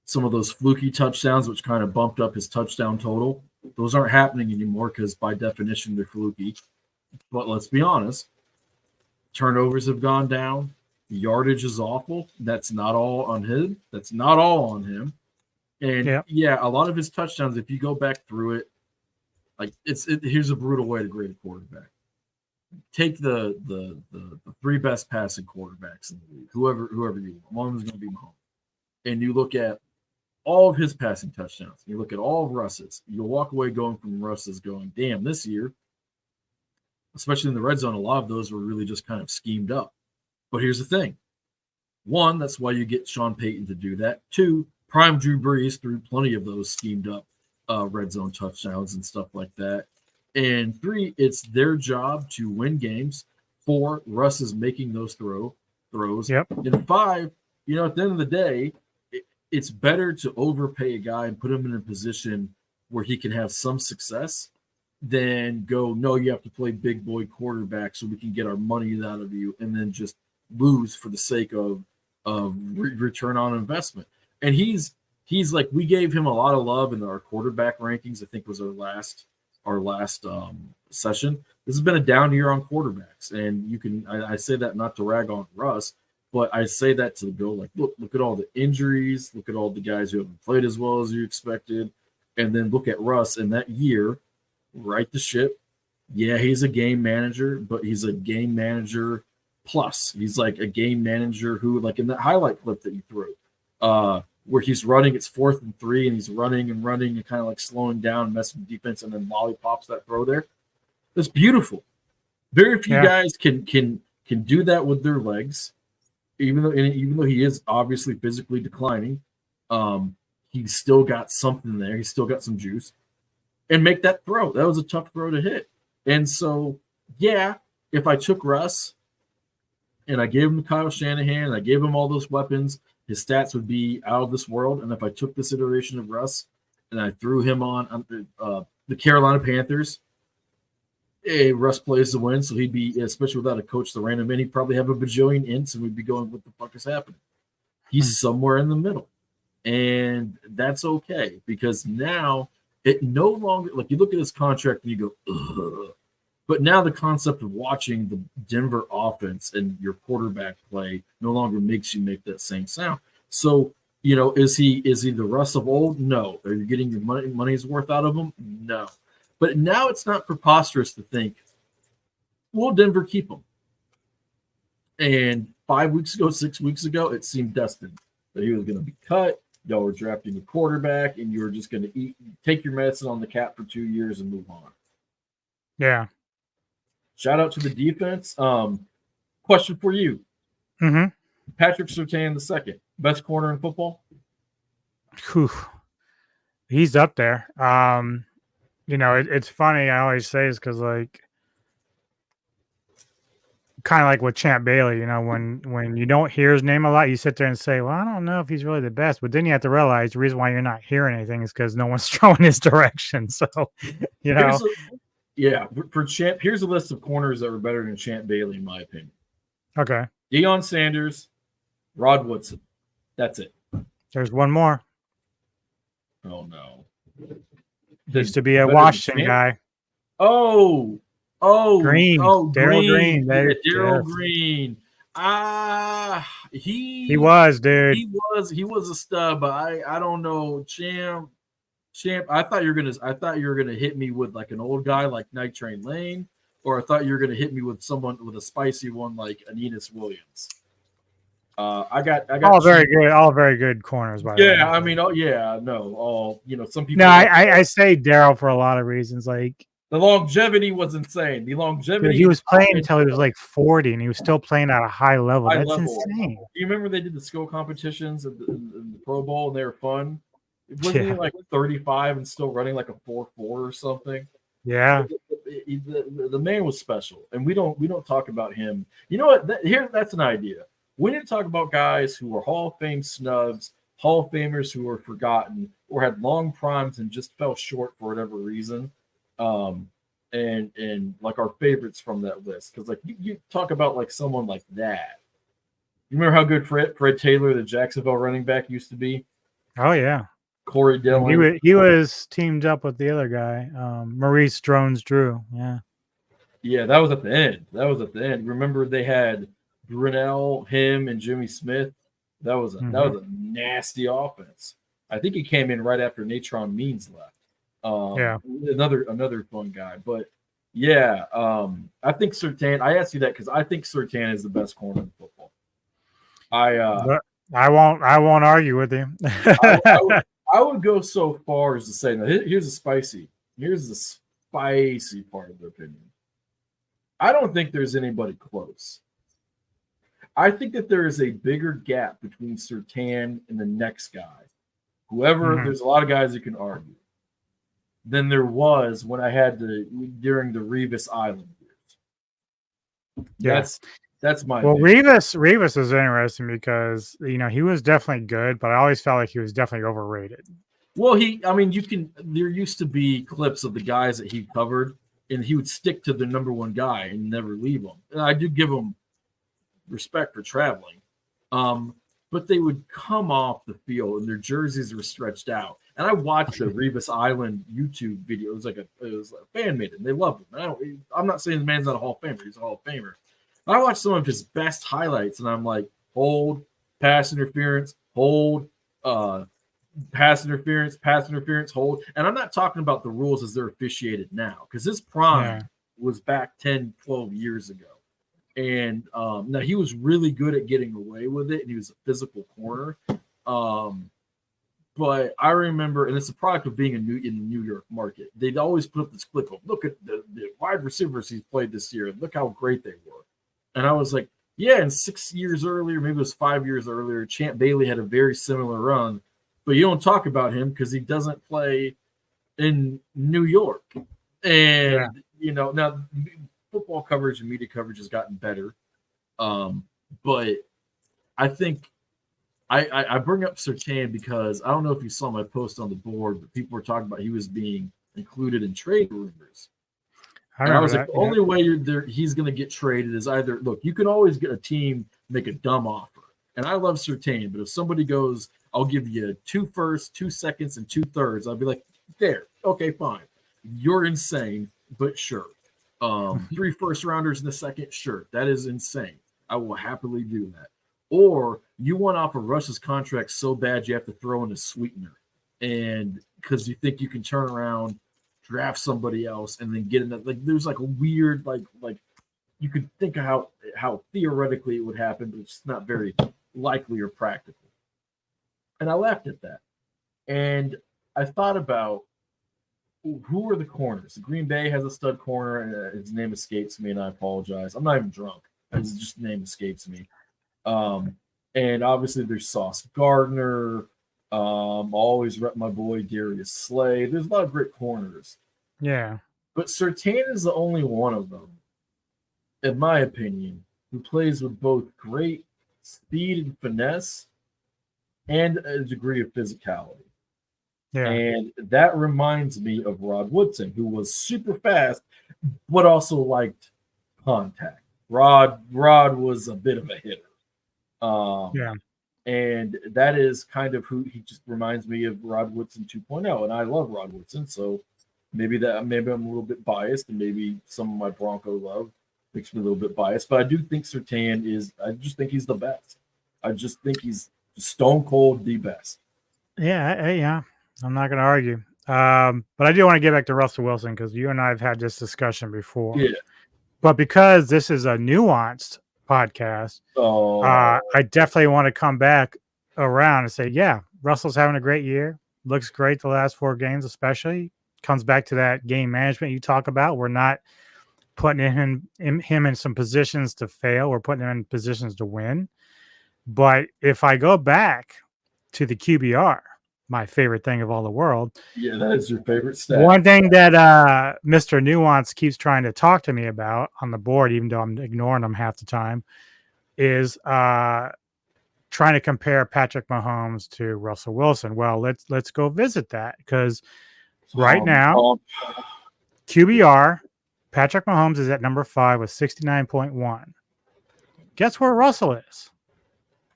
Speaker 5: some of those fluky touchdowns, which kind of bumped up his touchdown total, those aren't happening anymore because by definition they're fluky. But let's be honest, turnovers have gone down. Yardage is awful. That's not all on him. And a lot of his touchdowns, if you go back through it, here's a brutal way to grade a quarterback. Take the three best passing quarterbacks in the league, whoever you want. One of them is going to be Mahomes. And you look at all of his passing touchdowns. You look at all of Russ's. You'll walk away going from Russ's going, damn, this year, especially in the red zone, a lot of those were really just kind of schemed up. But here's the thing. One, that's why you get Sean Payton to do that. Two, prime Drew Brees threw plenty of those schemed up red zone touchdowns and stuff like that. And three, it's their job to win games. Four, Russ is making those throws.
Speaker 4: Yep.
Speaker 5: And five, at the end of the day, it's better to overpay a guy and put him in a position where he can have some success than go, no, you have to play big boy quarterback so we can get our money out of you and then just lose for the sake of return on investment. And he's like, we gave him a lot of love in our quarterback rankings. I think was our last session. This has been a down year on quarterbacks, and I say that not to rag on Russ, but I say that to go like, look at all the injuries, look at all the guys who haven't played as well as you expected, and then look at Russ in that year, right the ship. Yeah, he's a game manager, but he's a game manager plus. He's like a game manager who, like in that highlight clip that you threw, where he's running, it's 4th and 3, and he's running and kind of like slowing down, messing with defense, and then lollipops that throw there. That's beautiful. Very few guys can do that with their legs, even though he is obviously physically declining. He's still got something there. He's still got some juice, and make that throw. That was a tough throw to hit. And so, if I took Russ and I gave him Kyle Shanahan, and I gave him all those weapons, his stats would be out of this world. And if I took this iteration of Russ and I threw him on the Carolina Panthers, Russ plays to win, so he'd be, especially without a coach to rein him in, he'd probably have a bajillion ints, and we'd be going, what the fuck is happening? He's somewhere in the middle. And that's okay, because now it no longer, like you look at his contract and you go, ugh. But now the concept of watching the Denver offense and your quarterback play no longer makes you make that same sound. So, is he the Russ of old? No. Are you getting your money's worth out of him? No. But now it's not preposterous to think, will Denver keep him? And 5 weeks ago, 6 weeks ago, it seemed destined that he was going to be cut. Y'all were drafting a quarterback, and you were just going to take your medicine on the cap for 2 years and move on.
Speaker 4: Yeah.
Speaker 5: Shout out to the defense. Question for you.
Speaker 4: Mm-hmm.
Speaker 5: Patrick Surtain II, best corner in football?
Speaker 4: Whew. He's up there. it's funny. I always say is because like kind of like with Champ Bailey, when you don't hear his name a lot, you sit there and say, "Well, I don't know if he's really the best." But then you have to realize the reason why you're not hearing anything is because no one's throwing his direction. So,
Speaker 5: Here's for Champ. Here's a list of corners that were better than Champ Bailey, in my opinion.
Speaker 4: Okay.
Speaker 5: Deion Sanders, Rod Woodson. That's it.
Speaker 4: There's one more.
Speaker 5: Oh no.
Speaker 4: Used to be a Washington guy.
Speaker 5: Oh,
Speaker 4: Green. Darryl Green.
Speaker 5: Yeah, Darryl Green. He
Speaker 4: was, dude.
Speaker 5: He was a stud, but I don't know. Champ. I thought you were gonna hit me with like an old guy like Night Train Lane, or I thought you were gonna hit me with someone with a spicy one like Aeneas Williams. I got
Speaker 4: all very good corners, by the way.
Speaker 5: Yeah, I mean, some people.
Speaker 4: No, I say Darryl for a lot of reasons. Like
Speaker 5: the longevity was insane.
Speaker 4: Dude, he was playing until he was like 40, and he was still playing at a high level. That's insane.
Speaker 5: Do you remember they did the skill competitions in the Pro Bowl, and they were fun? Wasn't he like 35 and still running like a 4.4 or something?
Speaker 4: Yeah.
Speaker 5: The man was special, and we don't talk about him. You know what? That's an idea. We need to talk about guys who were Hall of Fame snubs, Hall of Famers who were forgotten or had long primes and just fell short for whatever reason. And like our favorites from that list, because like you talk about like someone like that. You remember how good Fred Taylor, the Jacksonville running back, used to be?
Speaker 4: Oh yeah,
Speaker 5: Corey Dillon.
Speaker 4: He was teamed up with the other guy, Maurice Jones-Drew.
Speaker 5: Yeah, that was at the end. Remember they had Brunell, him, and Jimmy Smith. That was a nasty offense. I think he came in right after Natron Means left. Another fun guy. But yeah, I think Surtain. I asked you that because I think Surtain is the best corner in football.
Speaker 4: I won't argue with you.
Speaker 5: I would go so far as to say, now here's the spicy part of the opinion. I don't think there's anybody close. I think that there is a bigger gap between Surtain and the next guy. There's a lot of guys that can argue, than there was when I had during the Revis Island years.
Speaker 4: Yeah.
Speaker 5: That's my
Speaker 4: opinion. Revis is interesting because he was definitely good, but I always felt like he was definitely overrated.
Speaker 5: Well, there used to be clips of the guys that he covered, and he would stick to the number one guy and never leave him. And I do give him respect for traveling, but they would come off the field and their jerseys were stretched out. And I watched the Revis Island YouTube video. It was a fan made it, and they loved him. I'm not saying the man's not a Hall of Famer; he's a Hall of Famer. I watched some of his best highlights, and I'm like, hold, pass interference, hold, pass interference, hold. And I'm not talking about the rules as they're officiated now, because his prime was back 10, 12 years ago. And now he was really good at getting away with it, and he was a physical corner. But I remember, and it's a product of being in the New York market, they'd always put up this clip of, look at the wide receivers he's played this year, and look how great they were. And I was like, yeah, and 6 years earlier, maybe it was 5 years earlier, Champ Bailey had a very similar run, but you don't talk about him because he doesn't play in New York. And, now football coverage and media coverage has gotten better. But I think I bring up Surtain because I don't know if you saw my post on the board, but people were talking about he was being included in trade rumors. I was like, the only way he's going to get traded is either, look, you can always get a team make a dumb offer. And I love Surtain, but if somebody goes, I'll give you 2 firsts, 2 seconds, and 2 thirds, I'll be like, there, okay, fine. You're insane, but sure. 3 first rounders in a second, sure. That is insane. I will happily do that. Or you want off of Russ's contract so bad you have to throw in a sweetener, and because you think you can turn around, draft somebody else, and then get in that. Like there's like a weird like you could think of how theoretically it would happen, but it's not very likely or practical. And I laughed at that, and I thought about who are the corners. The Green Bay has a stud corner, and his name escapes me, and I apologize. I'm not even drunk. His just name escapes me. And obviously there's Sauce Gardner. Always rep my boy Darius Slay. There's a lot of great corners.
Speaker 4: Yeah.
Speaker 5: But Surtain is the only one of them, in my opinion, who plays with both great speed and finesse and a degree of physicality.
Speaker 4: Yeah.
Speaker 5: And that reminds me of Rod Woodson, who was super fast, but also liked contact. Rod was a bit of a hitter.
Speaker 4: Yeah.
Speaker 5: And that is kind of who he just reminds me of Rod Woodson 2.0. And I love Rod Woodson, so maybe I'm a little bit biased, and maybe some of my Bronco love makes me a little bit biased. But I do think Surtain I just think he's the best. I just think he's stone cold the best.
Speaker 4: Yeah. Yeah. I'm not going to argue. But I do want to get back to Russell Wilson because you and I have had this discussion before.
Speaker 5: Yeah.
Speaker 4: But because this is a nuanced podcast,
Speaker 5: Oh,
Speaker 4: I definitely want to come back around and say, yeah, Russell's having a great year. Looks great the last 4 games, especially. Comes back to that game management you talk about. We're not putting him in some positions to fail. We're putting him in positions to win. But if I go back to the QBR, my favorite thing of all the world.
Speaker 5: yeah, that is your favorite stat.
Speaker 4: One thing that Mr. Nuance keeps trying to talk to me about on the board, even though I'm ignoring him half the time, is trying to compare Patrick Mahomes to Russell Wilson. Well, let's go visit that because right now, QBR, Patrick Mahomes is at number 5 with 69.1. Guess where Russell is?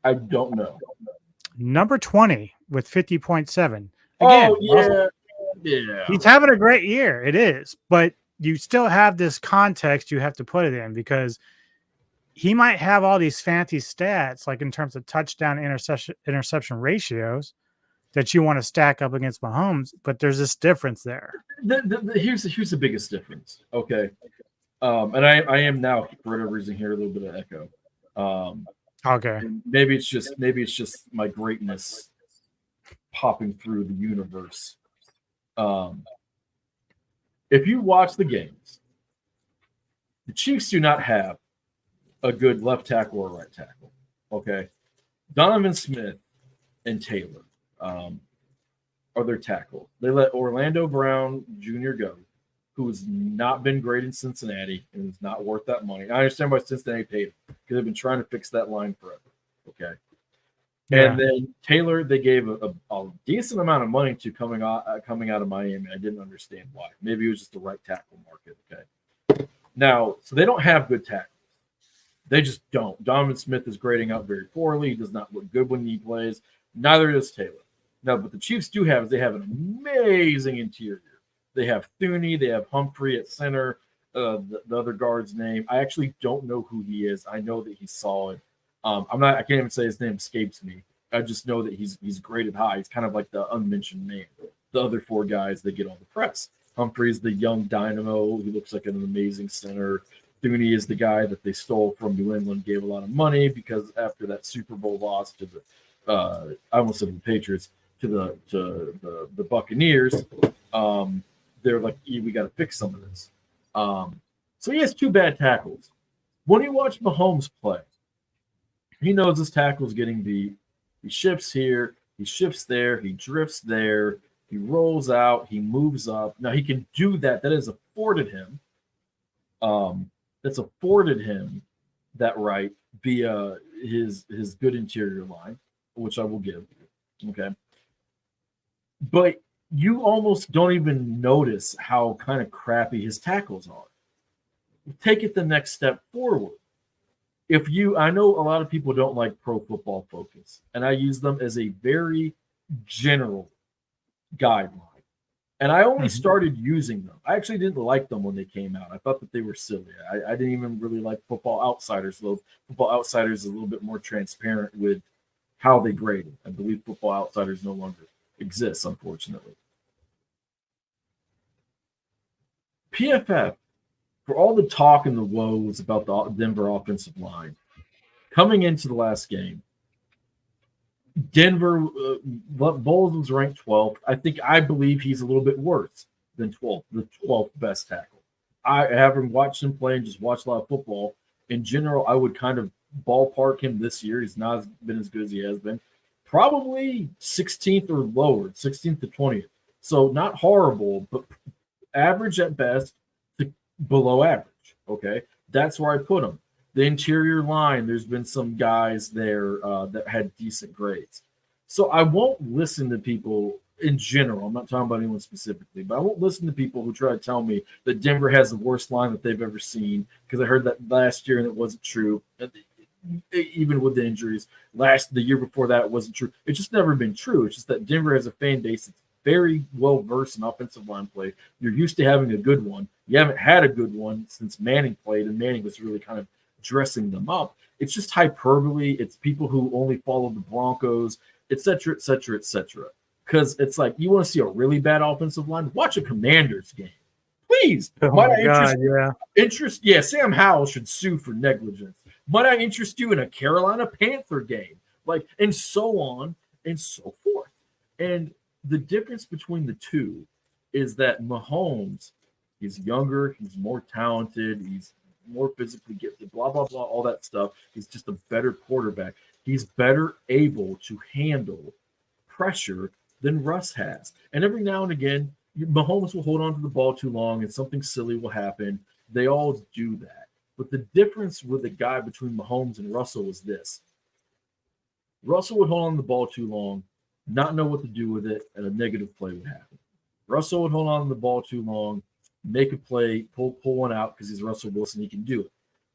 Speaker 5: I don't know.
Speaker 4: Number 20 with 50.7. Again,
Speaker 5: Oh, yeah.
Speaker 4: Russell,
Speaker 5: Yeah.
Speaker 4: he's having a great year. It is. But you still have this context you have to put it in because he might have all these fancy stats, like in terms of touchdown interception ratios that you want to stack up against Mahomes, but there's this difference there.
Speaker 5: Here's the biggest difference. Okay. And I am now, for whatever reason, here a little bit of echo.
Speaker 4: Okay.
Speaker 5: Maybe it's just my greatness popping through the universe. If you watch the games, the Chiefs do not have a good left tackle or right tackle. Okay. Donovan Smith and Taylor are their tackle. They let Orlando Brown Jr. go, who has not been great in Cincinnati and is not worth that money. I understand why Cincinnati paid him because they've been trying to fix that line forever. Okay.
Speaker 4: Yeah.
Speaker 5: And then Taylor, they gave a decent amount of money to coming out of Miami. I didn't understand why. Maybe it was just the right tackle market. Okay. Now, so they don't have good tackles. They just don't. Donovan Smith is grading out very poorly. He does not look good when he plays. Neither does Taylor. Now, what the Chiefs do have is they have an amazing interior. They have Thuney. They have Humphrey at center. The other guard's name, I actually don't know who he is. I know that he's solid. I can't even say his name escapes me. I just know that he's graded high. He's kind of like the unmentioned name. The other 4 guys, they get all the press. Humphrey's the young dynamo. He looks like an amazing center. Thuney is the guy that they stole from New England, gave a lot of money because after that Super Bowl loss to the I almost said the Patriots, to the Buccaneers, they're like, we got to fix some of this. So he has 2 bad tackles. When you watch Mahomes play, he knows his tackle's getting beat. He shifts here, he shifts there, he drifts there, he rolls out, he moves up. Now he can do that. That has afforded him. That's afforded him that right via his good interior line, which I will give. Okay. But you almost don't even notice how kind of crappy his tackles are. Take it the next step forward. I know a lot of people don't like Pro Football Focus, and I use them as a very general guideline. And I only started using them. I actually didn't like them when they came out. I thought that they were silly. I didn't even really like Football Outsiders, though Football Outsiders is a little bit more transparent with how they graded. I believe Football Outsiders no longer exists, unfortunately. PFF, for all the talk and the woes about the Denver offensive line, coming into the last game, Denver, Bowles was ranked 12th. I believe he's a little bit worse than 12th, the 12th best tackle. I haven't watched him play and just watched a lot of football. In general, I would kind of ballpark him this year. He's not been as good as he has been. Probably 16th or lower, 16th to 20th. So not horrible, but average at best to below average. Okay, that's where I put them. The interior line, there's been some guys there that had decent grades. So I won't listen to people in general. I'm not talking about anyone specifically, but I won't listen to people who try to tell me that Denver has the worst line that they've ever seen, because I heard that last year and it wasn't true. Even with the injuries, the year before that it wasn't true. It's just never been true. It's just that Denver has a fan base that's very well versed in offensive line play. You're used to having a good one. You haven't had a good one since Manning played, and Manning was really kind of dressing them up. It's just hyperbole. It's people who only follow the Broncos, et cetera, et cetera, et cetera. Because it's like, you want to see a really bad offensive line? Watch a Commanders game. Please.
Speaker 4: Oh
Speaker 5: Might
Speaker 4: my
Speaker 5: I
Speaker 4: God,
Speaker 5: interest? Yeah, Sam Howell should sue for negligence. Might I interest you in a Carolina Panther game? Like, and so on and so forth. And the difference between the two is that Mahomes is younger, he's more talented, he's more physically gifted, blah, blah, blah, all that stuff. He's just a better quarterback. He's better able to handle pressure than Russ has. And every now and again, Mahomes will hold on to the ball too long and something silly will happen. They all do that. But the difference with the guy between Mahomes and Russell is this. Russell would hold on to the ball too long, not know what to do with it, and a negative play would happen. Russell would hold on to the ball too long, make a play, pull one out because he's Russell Wilson, he can do it.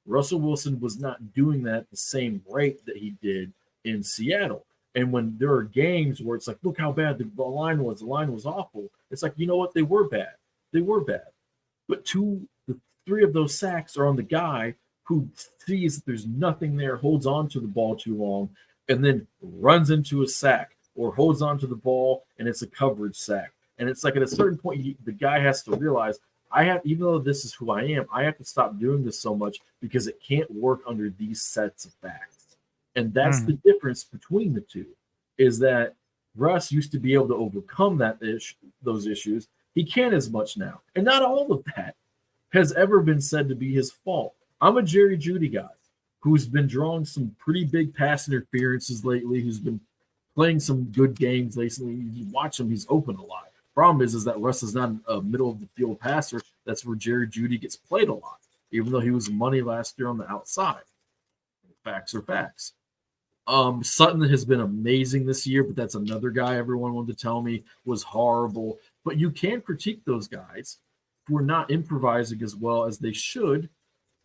Speaker 5: Russell Wilson was not doing that at the same rate that he did in Seattle. And when there are games where it's like, look how bad the line was awful. It's like, you know what? They were bad. But the three of those sacks are on the guy who sees that there's nothing there, holds on to the ball too long, and then runs into a sack, or holds on to the ball and it's a coverage sack. And it's like at a certain point, the guy has to realize, even though this is who I am, I have to stop doing this so much because it can't work under these sets of facts. And that's the difference between the two, is that Russ used to be able to overcome those issues. He can't as much now. And not all of that has ever been said to be his fault. I'm a Jerry Jeudy guy who's been drawing some pretty big pass interferences lately, who's been playing some good games lately. You watch him, he's open a lot. Problem is that Russ is not a middle of the field passer. That's where Jerry Jeudy gets played a lot, even though he was money last year on the outside. Facts are facts. Sutton has been amazing this year, but that's another guy everyone wanted to tell me was horrible. But you can critique those guys for not improvising as well as they should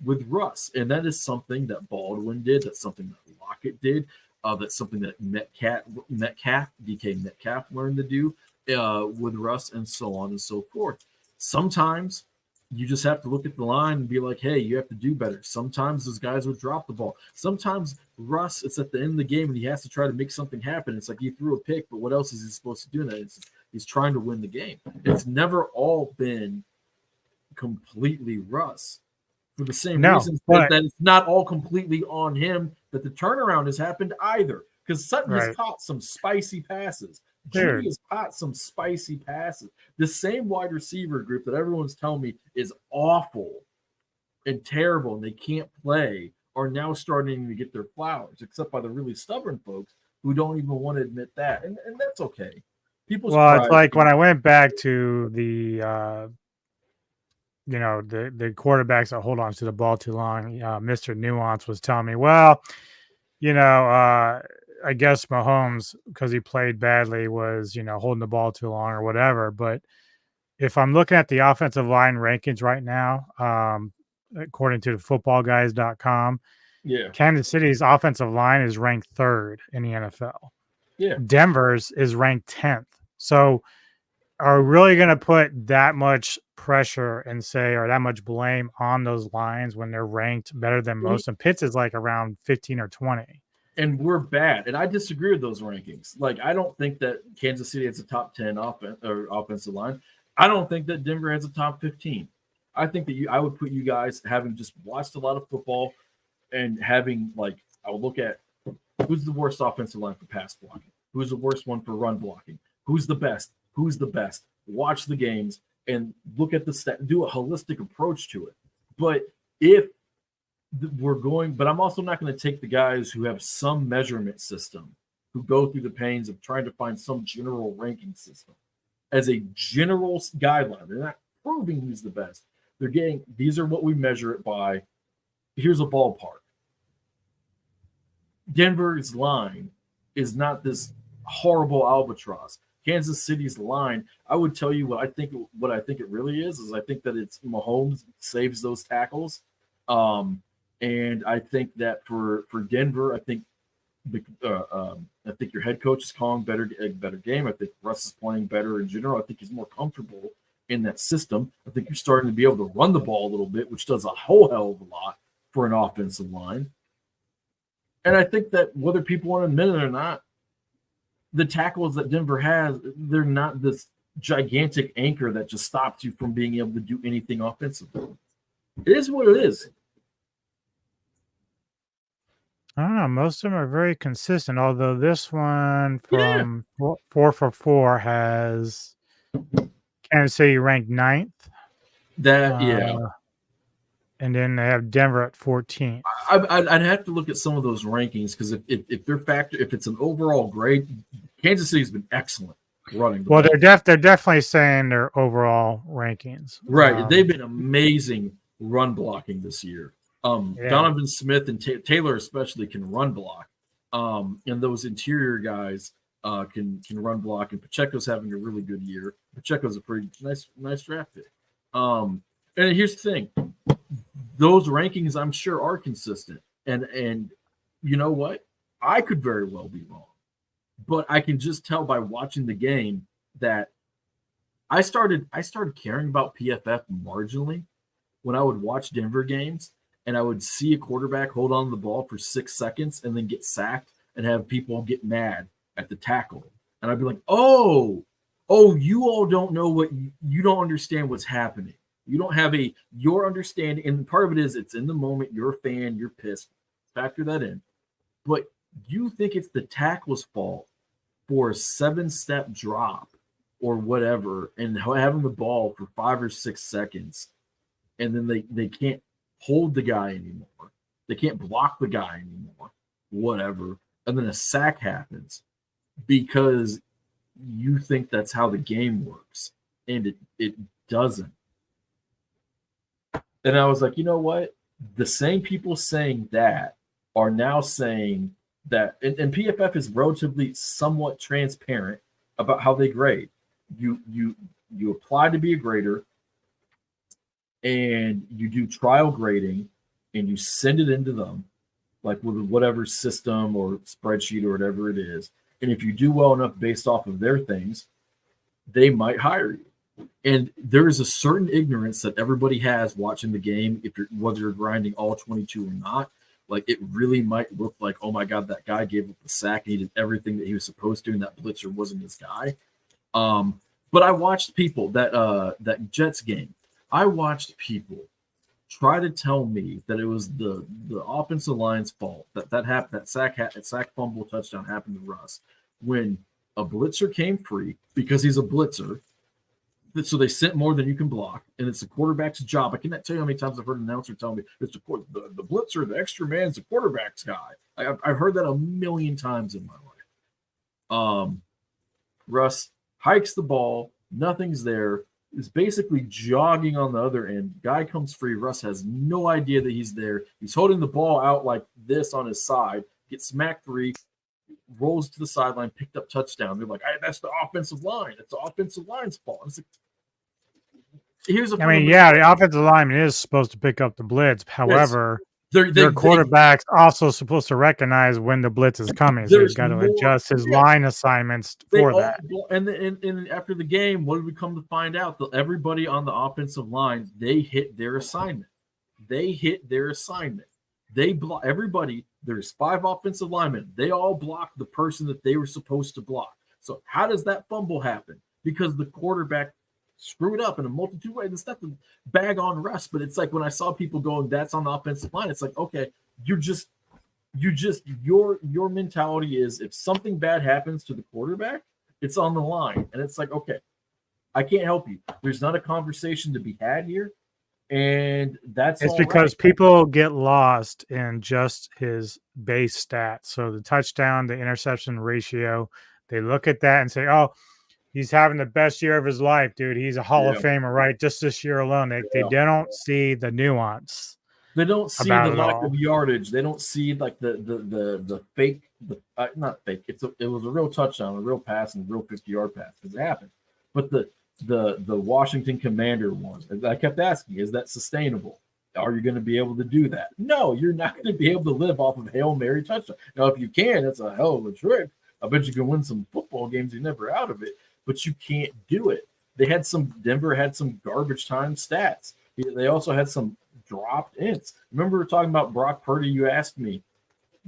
Speaker 5: with Russ. And that is something that Baldwin did. That's something that Lockett did. That's something that DK Metcalf learned to do with Russ, and so on and so forth. Sometimes you just have to look at the line and be like, hey, you have to do better. Sometimes those guys would drop the ball. Sometimes Russ, it's at the end of the game and he has to try to make something happen. It's like he threw a pick, but what else is he supposed to do in that? He's trying to win the game. It's never all been completely Russ. For the same reason that it's not all completely on him that the turnaround has happened either. Because Sutton has caught some spicy passes. Jeudy has caught some spicy passes. The same wide receiver group that everyone's telling me is awful and terrible and they can't play are now starting to get their flowers, except by the really stubborn folks who don't even want to admit that. And that's okay. It's
Speaker 4: like when I went back to the the quarterbacks that hold on to the ball too long, Mr. Nuance was telling me, well, I guess Mahomes, because he played badly, was, holding the ball too long or whatever. But if I'm looking at the offensive line rankings right now, according to footballguys.com, Kansas City's offensive line is ranked 3rd in the NFL.
Speaker 5: Yeah.
Speaker 4: Denver's is ranked 10th. So are we really going to put that much pressure and or that much blame on those lines when they're ranked better than most? And Pitts is like around 15 or 20.
Speaker 5: And we're bad. And I disagree with those rankings. Like, I don't think that Kansas City has a top 10 offensive line. I don't think that Denver has a top 15. I think that I would put you guys, having just watched a lot of football and having, I would look at who's the worst offensive line for pass blocking, who's the worst one for run blocking, who's the best, watch the games and look at the stat, do a holistic approach to it. But but I'm also not going to take the guys who have some measurement system, who go through the pains of trying to find some general ranking system as a general guideline. They're not proving he's the best. These are what we measure it by. Here's a ballpark. Denver's line is not this horrible albatross. Kansas City's line, I would tell you what I think it really is I think that it's Mahomes saves those tackles. And I think that for Denver, I think your head coach is calling a better game. I think Russ is playing better in general. I think he's more comfortable in that system. I think you're starting to be able to run the ball a little bit, which does a whole hell of a lot for an offensive line. And I think that whether people want to admit it or not, the tackles that Denver has, they're not this gigantic anchor that just stops you from being able to do anything offensively. It is what it is.
Speaker 4: I don't know. Most of them are very consistent, although this one from 4 for 4 has Kansas City ranked 9th. And then they have Denver at 14th.
Speaker 5: I'd have to look at some of those rankings because if it's an overall grade, Kansas City's been excellent running.
Speaker 4: Well, they're definitely saying their overall rankings.
Speaker 5: Right, they've been amazing run blocking this year. Donovan Smith and Taylor especially can run block, and those interior guys can run block. And Pacheco's having a really good year. Pacheco's a pretty nice draft pick. And here's the thing. Those rankings, I'm sure, are consistent. And you know what? I could very well be wrong. But I can just tell by watching the game that I started caring about PFF marginally when I would watch Denver games and I would see a quarterback hold on to the ball for 6 seconds and then get sacked and have people get mad at the tackle. And I'd be like, oh, you all don't know you don't understand what's happening. You don't have your understanding, and part of it is it's in the moment. You're a fan, you're pissed. Factor that in. But you think it's the tackle's fault for a 7-step drop or whatever and having the ball for 5 or 6 seconds, and then they can't hold the guy anymore. They can't block the guy anymore, whatever. And then a sack happens because you think that's how the game works, and it doesn't. And I was like, you know what? The same people saying that are now saying that, and PFF is relatively somewhat transparent about how they grade. You apply to be a grader, and you do trial grading, and you send it into them, like with whatever system or spreadsheet or whatever it is. And if you do well enough based off of their things, they might hire you. And there is a certain ignorance that everybody has watching the game, whether you're grinding all 22 or not. Like, it really might look like, oh my God, that guy gave up the sack and he did everything that he was supposed to, and that blitzer wasn't his guy. But I watched people that Jets game. I watched people try to tell me that it was the offensive line's fault that happened, that sack fumble touchdown happened to Russ when a blitzer came free because he's a blitzer. So they sent more than you can block, and it's the quarterback's job. I cannot tell you how many times I've heard an announcer tell me it's the blitzer, the extra man's the quarterback's guy. I've heard that a million times in my life. Russ hikes the ball, nothing's there, is basically jogging on the other end. Guy comes free. Russ has no idea that he's there. He's holding the ball out like this on his side, gets smacked free, rolls to the sideline, picked up touchdown. They're like, that's the offensive line. It's the offensive line's fault. It's like,
Speaker 4: the offensive lineman is supposed to pick up the blitz. However, their quarterback's also supposed to recognize when the blitz is coming. So he's got to adjust his line assignments for that.
Speaker 5: And after the game, what did we come to find out? That everybody on the offensive line, they hit their assignment. They block everybody. There's 5 offensive linemen. They all blocked the person that they were supposed to block. So how does that fumble happen? Because the quarterback screwed up in a multitude of ways. It's not to bag on Russ, but it's like when I saw people going, that's on the offensive line. It's like, okay, your mentality is if something bad happens to the quarterback, it's on the line. And it's like, okay, I can't help you. There's not a conversation to be had here. And it's
Speaker 4: because people get lost in just his base stats. So the touchdown, the interception ratio, they look at that and say, oh, He's having the best year of his life, dude. He's a Hall of
Speaker 5: Yeah.
Speaker 4: Famer, right? Just this year alone. They
Speaker 5: Yeah.
Speaker 4: don't see the nuance.
Speaker 5: They don't see
Speaker 4: about
Speaker 5: the
Speaker 4: it
Speaker 5: lack
Speaker 4: all.
Speaker 5: of yardage. They don't see like the fake, not fake. It was a real touchdown, a real pass, and a real 50-yard pass because it happened. But the Washington Commander one, I kept asking, is that sustainable? Are you going to be able to do that? No, you're not going to be able to live off of Hail Mary touchdown. Now, if you can, it's a hell of a trick. I bet you can win some football games. You're never out of it, but you can't do it. Denver had some garbage time stats. They also had some dropped ints. Remember, we were talking about Brock Purdy. You asked me,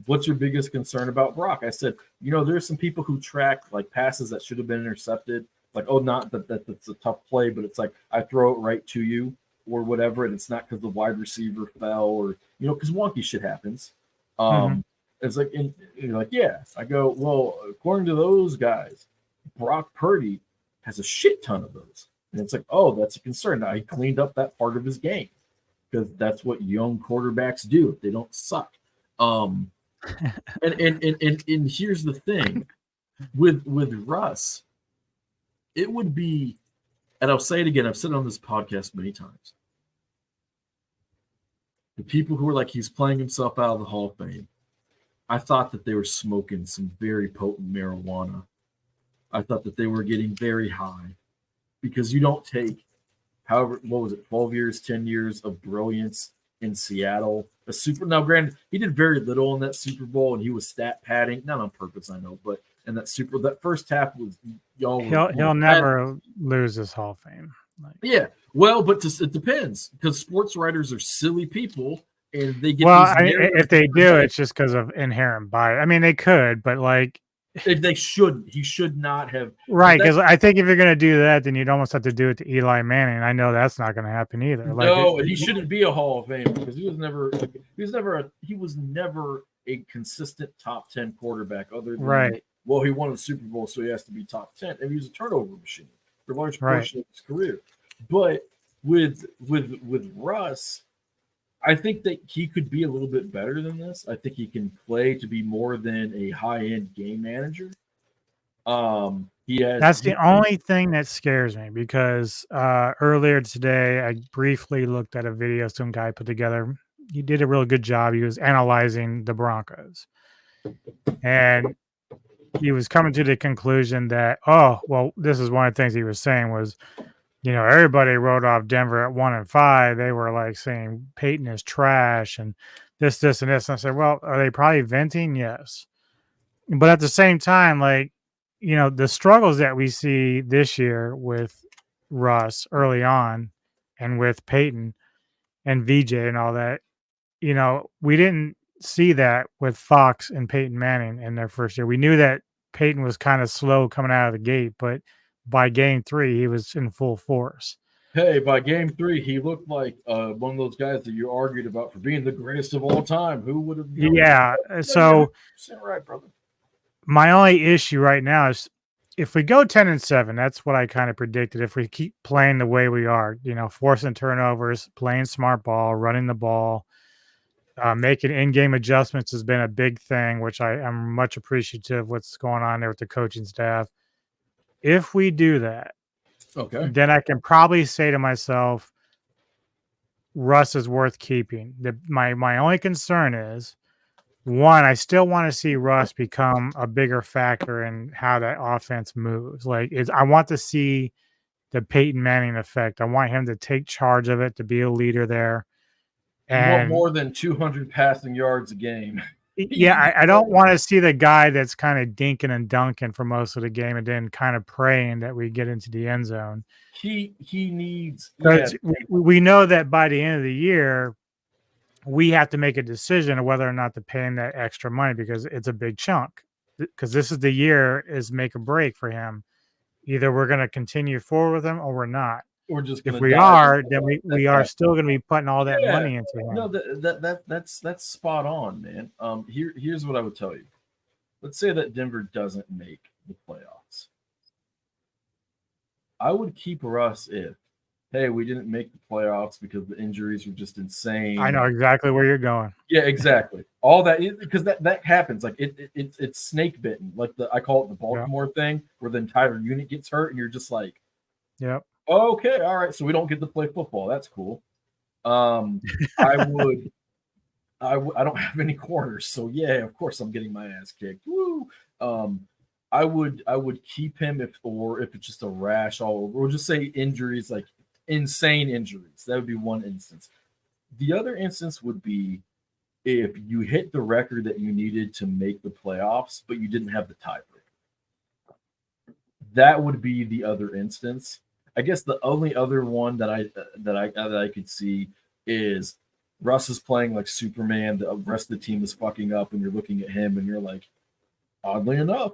Speaker 5: what's your biggest concern about Brock? I said, there's some people who track like passes that should have been intercepted. Like, oh, not that's a tough play, but it's like I throw it right to you or whatever, and it's not because the wide receiver fell or because wonky shit happens. It's like, and you're like, yeah. I go, well, according to those guys, Brock Purdy has a shit ton of those, and it's like, oh, that's a concern. Now he cleaned up that part of his game because that's what young quarterbacks do. They don't suck. And here's the thing with Russ, it would be, and I'll say it again, I've said it on this podcast many times. The people who are like, he's playing himself out of the Hall of Fame, I thought that they were smoking some very potent marijuana. I thought that they were getting very high because you don't take, however, 12 years, 10 years of brilliance in Seattle. Now, granted, he did very little in that Super Bowl, and he was stat padding, not on purpose, I know, but in that first half was
Speaker 4: He'll never lose his Hall of Fame.
Speaker 5: Yeah, well, but it depends because sports writers are silly people, and they get.
Speaker 4: If they do, it's just because of inherent bias. I mean, they could, but like.
Speaker 5: They shouldn't. He should not have.
Speaker 4: Right, because I think if you're going to do that, then you'd almost have to do it to Eli Manning. I know that's not going to happen either.
Speaker 5: No, he shouldn't be a Hall of Fame because he was never a consistent top 10 quarterback. Other than he won the Super Bowl, so he has to be top 10, and he was a turnover machine for a large portion of his career. But with Russ, I think that he could be a little bit better than this. I think he can play to be more than a high-end game manager.
Speaker 4: That's the only thing that scares me because earlier today I briefly looked at a video some guy put together. He did a real good job. He was analyzing the Broncos. And he was coming to the conclusion that, this is one of the things he was saying was, everybody wrote off Denver at 1-5. They were like saying Peyton is trash and this, and this. And I said, well, are they probably venting? Yes. But at the same time, like, the struggles that we see this year with Russ early on and with Peyton and VJ and all that, we didn't see that with Fox and Peyton Manning in their first year. We knew that Peyton was kind of slow coming out of the gate, but by game 3, he was in full force.
Speaker 5: Hey, by game 3, he looked like one of those guys that you argued about for being the greatest of all time. Who would have known?
Speaker 4: Yeah. So
Speaker 5: right, brother.
Speaker 4: My only issue right now is if we go 10-7, that's what I kind of predicted. If we keep playing the way we are, forcing turnovers, playing smart ball, running the ball, making in-game adjustments has been a big thing, which I'm much appreciative of what's going on there with the coaching staff. If we do that, then I can probably say to myself, Russ is worth keeping. My only concern is, one, I still want to see Russ become a bigger factor in how that offense moves. I want to see the Peyton Manning effect. I want him to take charge of it, to be a leader there. And
Speaker 5: you want more than 200 passing yards a game.
Speaker 4: Yeah, I don't want to see the guy that's kind of dinking and dunking for most of the game and then kind of praying that we get into the end zone.
Speaker 5: He needs.
Speaker 4: We know that by the end of the year, we have to make a decision of whether or not to pay him that extra money because it's a big chunk. Because this is the year is make or break for him. Either we're going to continue forward with him or we're not.
Speaker 5: We're just
Speaker 4: if we are, then we are still going to be putting all that money into him.
Speaker 5: No, that's spot on, man. Here's what I would tell you. Let's say that Denver doesn't make the playoffs. I would keep Russ if hey, we didn't make the playoffs because the injuries were just insane.
Speaker 4: I know exactly where you're going.
Speaker 5: Yeah, exactly. All that because that happens. Like it's snake bitten. Like I call it the Baltimore thing, where the entire unit gets hurt, and you're just like,
Speaker 4: yep.
Speaker 5: Okay, all right. So we don't get to play football. That's cool. I don't have any corners, so yeah, of course I'm getting my ass kicked. Woo. I would keep him if it's just a rash all over. We'll just say injuries, like insane injuries. That would be one instance. The other instance would be if you hit the record that you needed to make the playoffs, but you didn't have the tiebreaker. That would be the other instance. I guess the only other one that I could see is Russ is playing like Superman. The rest of the team is fucking up, and you're looking at him, and you're like, oddly enough,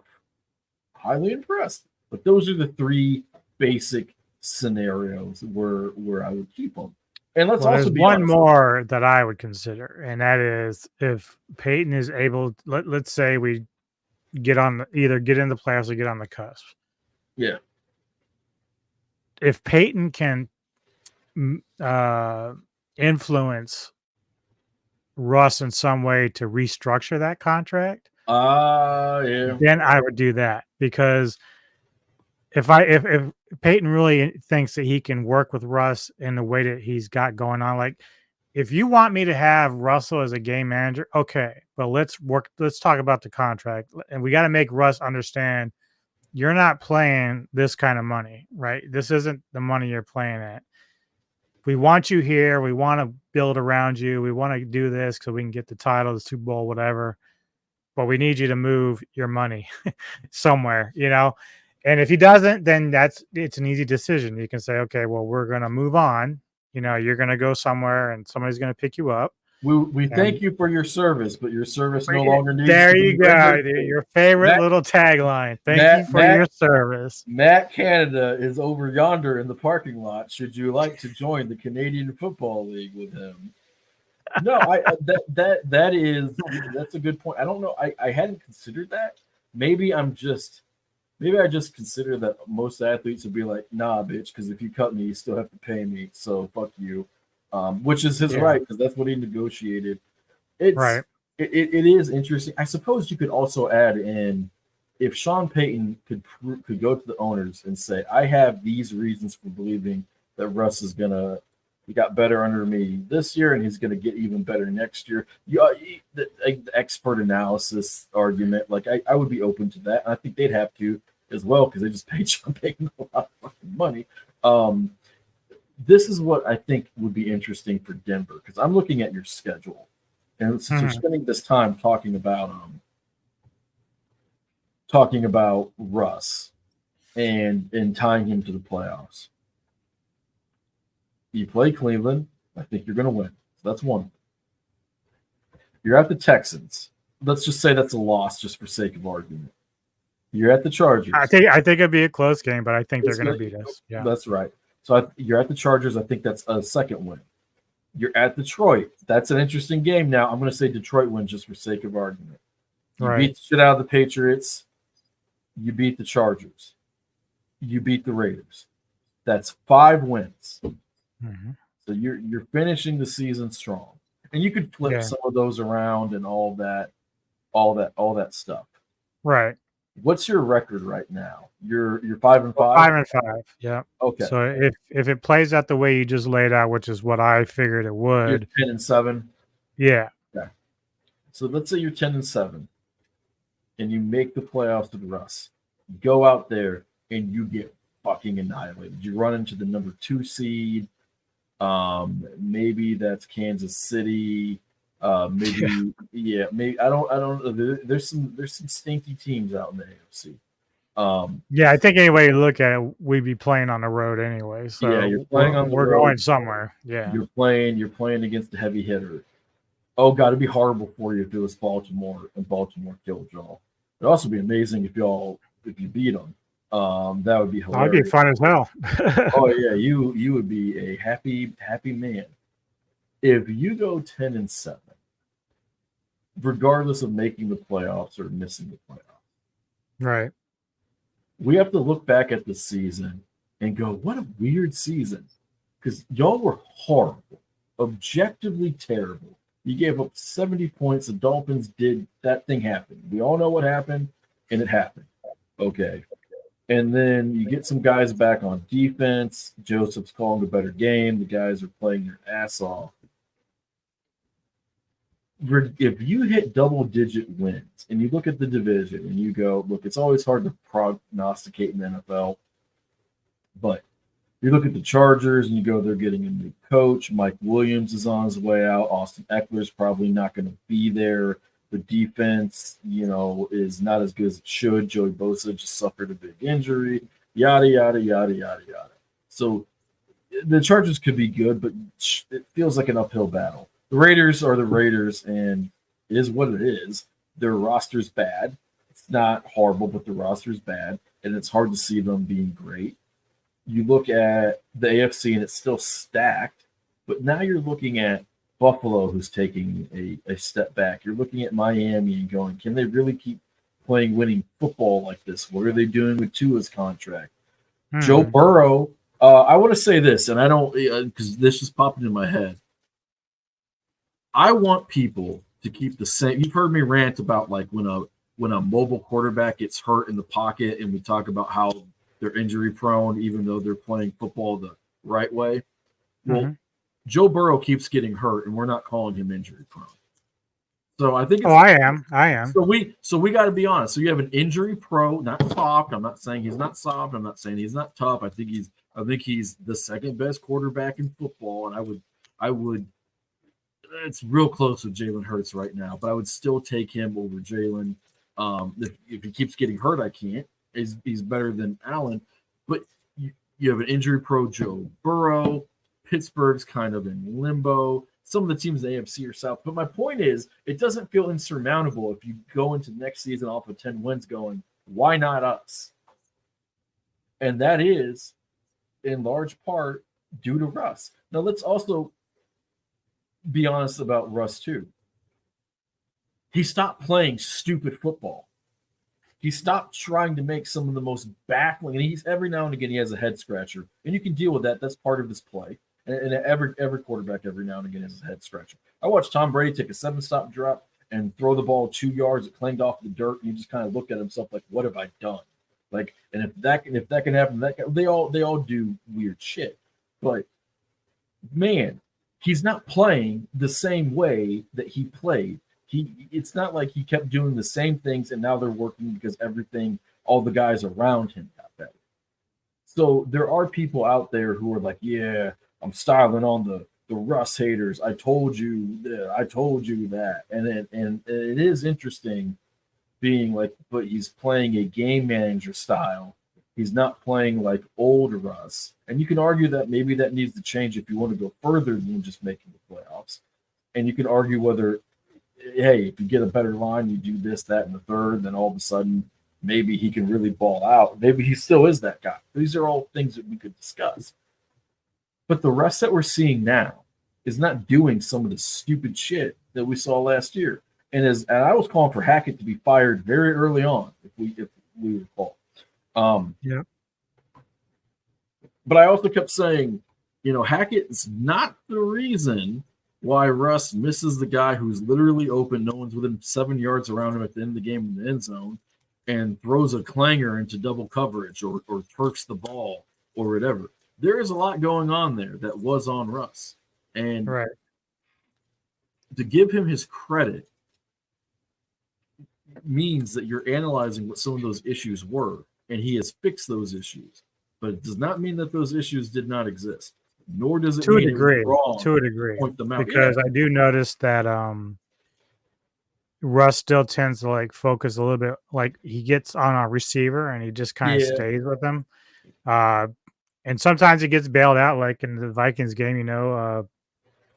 Speaker 5: highly impressed. But those are the three basic scenarios where I would keep them. And let's also be
Speaker 4: one
Speaker 5: honest.
Speaker 4: more that I would consider, and that is if Peyton is able. Let's say we either get in the playoffs or get on the cusp.
Speaker 5: Yeah.
Speaker 4: If Peyton can influence Russ in some way to restructure that contract,
Speaker 5: Yeah.
Speaker 4: then I would do that, because if Peyton really thinks that he can work with Russ in the way that he's got going on, like if you want me to have Russell as a game manager, okay, but let's talk about the contract, and we got to make Russ understand you're not playing this kind of money, right? This isn't the money you're playing at. We want you here. We want to build around you. We want to do this so we can get the title, the Super Bowl, whatever. But we need you to move your money somewhere, And if he doesn't, then it's an easy decision. You can say, okay, well, we're going to move on. You're going to go somewhere and somebody's going to pick you up.
Speaker 5: We thank you for your service, but your service no longer needs
Speaker 4: there
Speaker 5: to be
Speaker 4: you go.
Speaker 5: rendered.
Speaker 4: Your favorite little tagline. Thank you for your service.
Speaker 5: Matt Canada is over yonder in the parking lot. Should you like to join the Canadian Football League with him? No, that's a good point. I don't know. I hadn't considered that. Maybe I just consider that most athletes would be like, nah, bitch, because if you cut me, you still have to pay me. So fuck you. Which is his right, because that's what he negotiated. It's right. It is interesting. I suppose you could also add in, if Sean Payton could go to the owners and say, I have these reasons for believing that Russ is he got better under me this year, and he's gonna get even better next year. The expert analysis argument, like I would be open to that. And I think they'd have to as well, because they just paid Sean Payton a lot of fucking money. This is what I think would be interesting for Denver, because I'm looking at your schedule, and since we're spending this time talking about Russ and tying him to the playoffs. You play Cleveland. I think you're going to win. So that's one. You're at the Texans. Let's just say that's a loss, just for sake of argument. You're at the Chargers.
Speaker 4: I think it'd be a close game, but I think they're going to beat us. Yeah,
Speaker 5: that's right. So you're at the Chargers. I think that's a second win. You're at Detroit. That's an interesting game. Now I'm going to say Detroit wins just for sake of argument. You beat the shit out of the Patriots. You beat the Chargers. You beat the Raiders. That's 5 wins.
Speaker 4: Mm-hmm.
Speaker 5: So you're finishing the season strong, and you could flip some of those around and all that stuff.
Speaker 4: Right.
Speaker 5: What's your record right now? You're 5-5.
Speaker 4: 5-5. Yeah.
Speaker 5: Okay.
Speaker 4: So if it plays out the way you just laid out, which is what I figured it would,
Speaker 5: you're 10-7.
Speaker 4: Yeah.
Speaker 5: Okay. So let's say you're 10-7, and you make the playoffs with Russ. You go out there and you get fucking annihilated. You run into the number 2 seed. Maybe that's Kansas City. Maybe I don't know. There's some stinky teams out in the AFC.
Speaker 4: I think any way you look at it, we'd be playing on the road anyway. So
Speaker 5: you're playing on the road.
Speaker 4: We're going somewhere. Yeah,
Speaker 5: you're playing against a heavy hitter. Oh god, it'd be horrible for you if it was Baltimore and Baltimore killed y'all. It'd also be amazing if you beat them. That would be hilarious.
Speaker 4: That'd be fun as hell.
Speaker 5: Oh yeah, you would be a happy man. If you go 10-7, regardless of making the playoffs or missing the playoffs,
Speaker 4: right?
Speaker 5: We have to look back at the season and go, what a weird season. because y'all were horrible, objectively terrible. You gave up 70 points. The Dolphins did that thing happen. We all know what happened, and it happened. Okay. And then you get some guys back on defense. Joseph's calling a better game. The guys are playing their ass off. If you hit double-digit wins and you look at the division and you go, look, it's always hard to prognosticate in the NFL, but you look at the Chargers and you go, they're getting a new coach. Mike Williams is on his way out. Austin Eckler's probably not going to be there. The defense, is not as good as it should. Joey Bosa just suffered a big injury. Yada, yada, yada, yada, yada. So the Chargers could be good, but it feels like an uphill battle. The Raiders are the Raiders, and it is what it is. Their roster's bad. It's not horrible, but the roster's bad, and it's hard to see them being great. You look at the AFC, and it's still stacked, but now you're looking at Buffalo, who's taking a step back. You're looking at Miami and going, can they really keep playing winning football like this? What are they doing with Tua's contract? Joe Burrow, I want to say this, and I don't, because this just popped into my head. I want people to keep the same. You've heard me rant about like when a mobile quarterback gets hurt in the pocket, and we talk about how they're injury prone, even though they're playing football the right way. Well, Joe Burrow keeps getting hurt, and we're not calling him injury prone. So I think.
Speaker 4: I am.
Speaker 5: So we got to be honest. So you have an injury pro, not soft. I'm not saying he's not soft. I'm not saying he's not tough. I think he's the second best quarterback in football, and I would. It's real close with Jalen Hurts right now, but I would still take him over Jalen. If he keeps getting hurt, I can't. He's better than Allen, but you have an injury pro Joe Burrow. Pittsburgh's kind of in limbo. Some of the teams in the AFC are south. But my point is, it doesn't feel insurmountable if you go into next season off of 10 wins going, why not us? And that is, in large part, due to Russ. Now, let's also be honest about Russ, too. He stopped playing stupid football. He stopped trying to make some of the most baffling, and he's every now and again he has a head scratcher, and you can deal with that. That's part of his play. And every quarterback every now and again has a head scratcher. I watched Tom Brady take a 7-stop drop and throw the ball 2 yards. It clanged off the dirt, and he just kind of looked at himself like, "What have I done?" Like, and if that can happen, they all do weird shit. But man, he's not playing the same way that he played. It's not like he kept doing the same things and now they're working because all the guys around him got better. So there are people out there who are like, yeah, I'm styling on the Russ haters. I told you that. And it is interesting being like, but he's playing a game manager style. He's not playing like old Russ. And you can argue that maybe that needs to change if you want to go further than just making the playoffs. And you can argue whether, hey, if you get a better line, you do this, that, and the third, then all of a sudden maybe he can really ball out. Maybe he still is that guy. These are all things that we could discuss. But the Russ that we're seeing now is not doing some of the stupid shit that we saw last year. And I was calling for Hackett to be fired very early on, if we recall.
Speaker 4: Yeah.
Speaker 5: But I also kept saying, Hackett's not the reason why Russ misses the guy who's literally open. No one's within 7 yards around him at the end of the game in the end zone, and throws a clanger into double coverage or turfs the ball or whatever. There is a lot going on there that was on Russ. And
Speaker 4: right.
Speaker 5: To give him his credit means that you're analyzing what some of those issues were, and he has fixed those issues. But it does not mean that those issues did not exist, nor does it mean it was wrong
Speaker 4: to a degree.
Speaker 5: Point them out.
Speaker 4: Because I do notice that Russ still tends to like focus a little bit, like he gets on a receiver and he just kind of stays with them. And sometimes he gets bailed out, like in the Vikings game,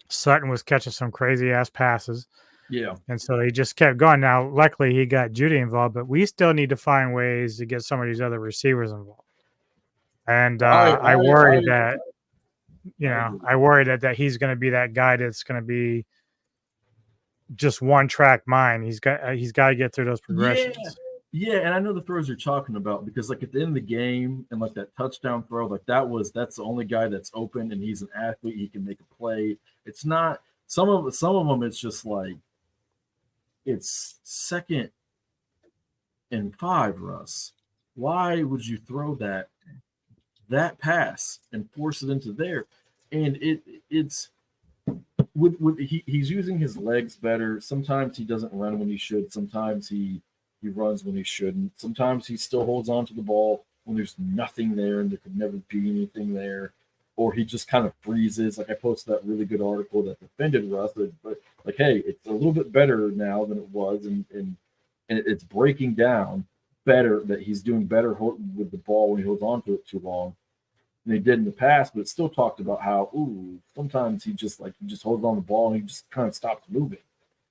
Speaker 4: Sutton was catching some crazy ass passes.
Speaker 5: Yeah.
Speaker 4: And so he just kept going. Now, luckily he got Judy involved, but we still need to find ways to get some of these other receivers involved. And I worry that he's going to be that guy that's going to be just one track mind. He's got to get through those progressions.
Speaker 5: Yeah. Yeah, and I know the throws you're talking about because like at the end of the game and like that touchdown throw, like that's the only guy that's open and he's an athlete, he can make a play. It's not some of them it's just like it's 2nd and 5, Russ. Why would you throw that pass and force it into there? And it's he's using his legs better. Sometimes he doesn't run when he should. Sometimes he runs when he shouldn't. Sometimes he still holds on to the ball when there's nothing there and there could never be anything there. Or he just kind of freezes. Like I posted that really good article that defended Russ, but like, hey, it's a little bit better now than it was, and it's breaking down better. That he's doing better with the ball when he holds on to it too long than he did in the past. But it still talked about how sometimes he just holds on the ball and he just kind of stops moving.